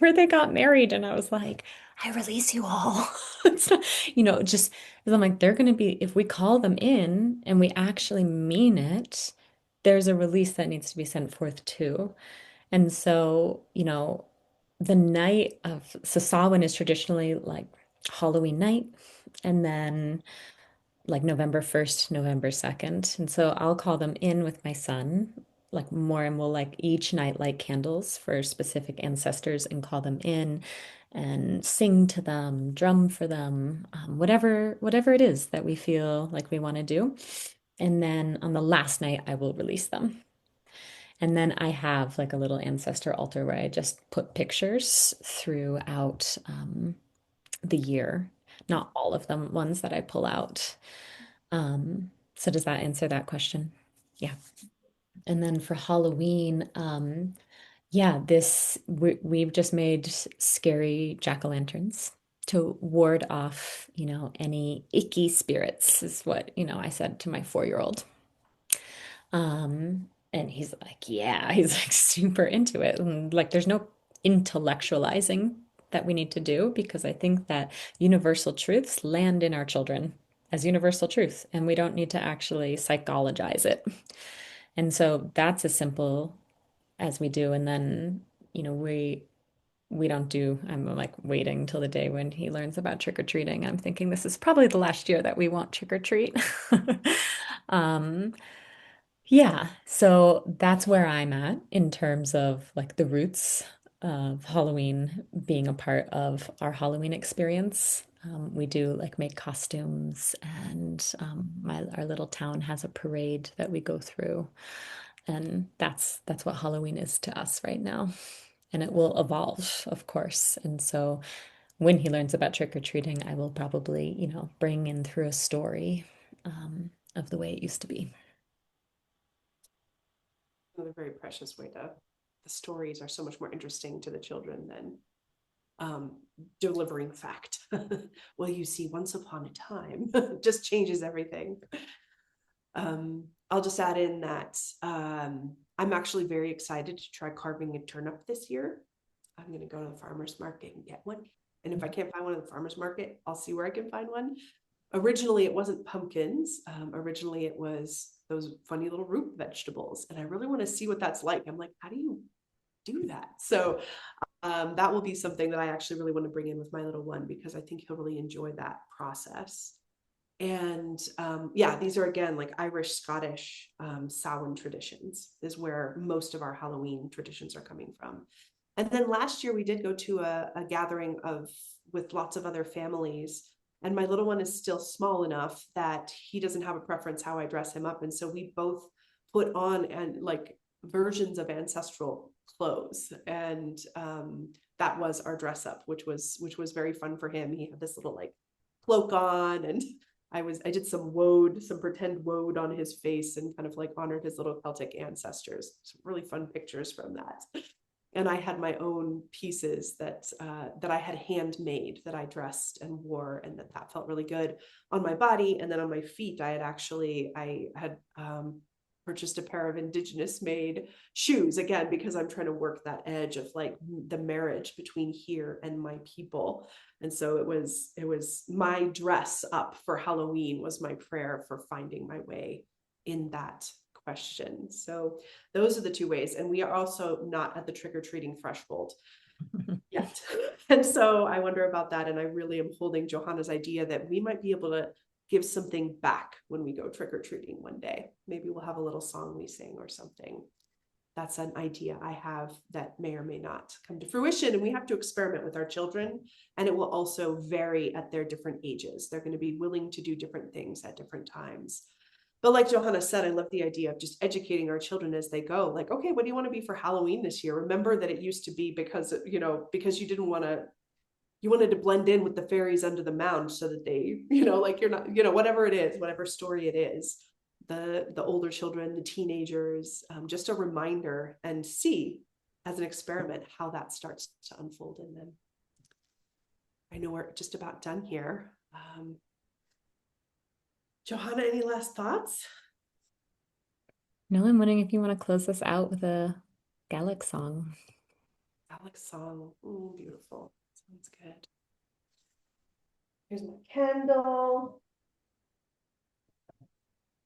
B: where they got married and I was like, I release you all. It's not, just because I'm like, they're gonna be, if we call them in and we actually mean it, there's a release that needs to be sent forth too. And so, the night of Samhain is traditionally like Halloween night, and then like November 1st, November 2nd. And so I'll call them in with my son, like more, and we'll like each night light candles for specific ancestors and call them in and sing to them, drum for them, whatever it is that we feel like we want to do. And then on the last night, I will release them. And then I have like a little ancestor altar where I just put pictures throughout the year, not all of them, ones that I pull out. So does that answer that question? Yeah. And then for Halloween, yeah, we've just made scary jack-o'-lanterns to ward off, any icky spirits, is what, I said to my 4-year-old. And he's like, yeah, he's like super into it. And like, there's no intellectualizing that we need to do because I think that universal truths land in our children as universal truth, and we don't need to actually psychologize it. And so that's as simple as we do. And then, we don't do, I'm like waiting till the day when he learns about trick or treating. I'm thinking this is probably the last year that we won't trick or treat. Um, yeah, so that's where I'm at in terms of like the roots of Halloween being a part of our Halloween experience. We do like make costumes, and our little town has a parade that we go through, and that's what Halloween is to us right now. And it will evolve, of course. And so when he learns about trick-or-treating, I will probably, bring in through a story of the way it used to be.
A: another very precious way to, the stories are so much more interesting to the children than delivering fact. Well, you see, once upon a time just changes everything. I'll just add in that I'm actually very excited to try carving a turnip this year. I'm going to go to the farmer's market and get one. And if I can't find one at the farmer's market, I'll see where I can find one. Originally, it wasn't pumpkins. Originally, it was those funny little root vegetables. And I really want to see what that's like. I'm like, how do you do that? So that will be something that I actually really want to bring in with my little one, because I think he'll really enjoy that process. And yeah, these are again like Irish, Scottish, Samhain traditions is where most of our Halloween traditions are coming from. And then last year we did go to a gathering with lots of other families. And my little one is still small enough that he doesn't have a preference how I dress him up. And so we both put on and like versions of ancestral clothes, and that was our dress up, which was very fun for him. He had this little like cloak on, and I did some pretend woad on his face and kind of like honored his little Celtic ancestors. Some really fun pictures from that. And I had my own pieces that I had handmade that I dressed and wore, and that felt really good on my body. And then on my feet, I had purchased a pair of indigenous made shoes, again, because I'm trying to work that edge of like the marriage between here and my people. And so it was my dress up for Halloween was my prayer for finding my way in that question. So those are the two ways. And we are also not at the trick-or-treating threshold yet. And so I wonder about that. And I really am holding Johannah's idea that we might be able to give something back when we go trick-or-treating one day. Maybe we'll have a little song we sing or something. That's an idea I have that may or may not come to fruition. And we have to experiment with our children. And it will also vary at their different ages. They're going to be willing to do different things at different times. But like Johannah said, I love the idea of just educating our children as they go. Like, okay, what do you want to be for Halloween this year? Remember that it used to be because you didn't want to, you wanted to blend in with the fairies under the mound so that they, like you're not, whatever it is, whatever story it is, the older children, the teenagers, just a reminder, and see as an experiment how that starts to unfold in them. I know we're just about done here. Johannah, any last thoughts?
B: No, I'm wondering if you want to close us out with a Gaelic song.
A: Gaelic song. Oh, beautiful. Sounds good. Here's my candle.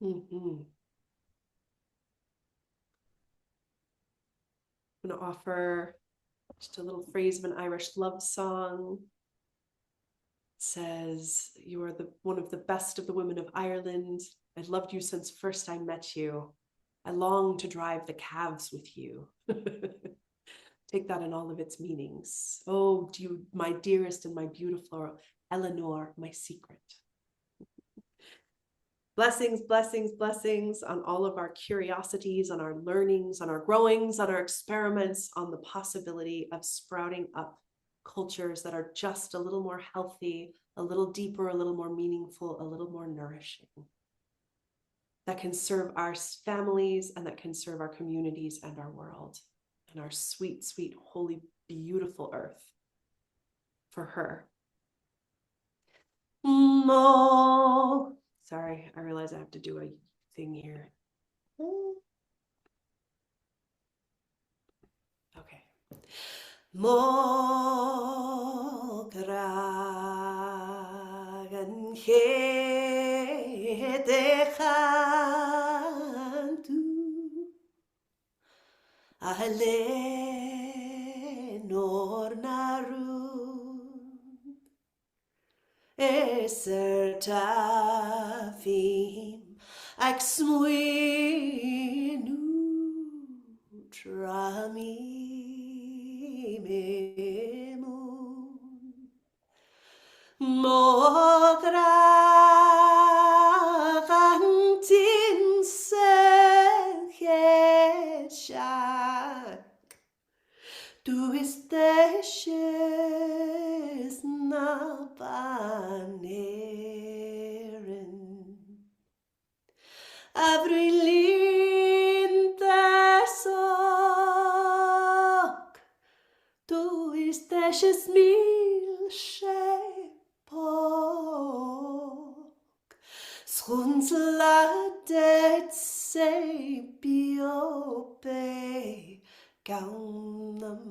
A: I'm going to offer just a little phrase of an Irish love song. It says, "You are one of the best of the women of Ireland. I've loved you since first I met you. I long to drive the calves with you." Take that in all of its meanings. Oh, you, my dearest and my beautiful Eleanor, my secret. Blessings, blessings, blessings on all of our curiosities, on our learnings, on our growings, on our experiments, on the possibility of sprouting up cultures that are just a little more healthy, a little deeper, a little more meaningful, a little more nourishing, that can serve our families and that can serve our communities and our world and our sweet, sweet, holy, beautiful earth for her. No. Sorry, I realize I have to do a thing here. Okay. Mo gragan hete chantu ale nor naru esertafim ac smuinu trami memun mogra gantin sercheshak tu isteshes na baneren Avrilin precious milkshake Skunsladet se biobe gaunamert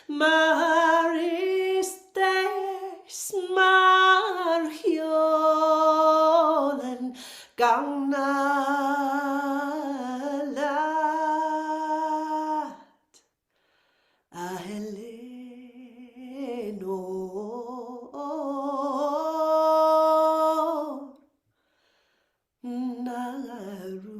A: Maristes marhiolen gaunalat a Heleno Naru.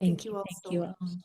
B: Thank
A: you
B: you.
A: all
B: Thank
A: so
B: you
A: much.
B: all.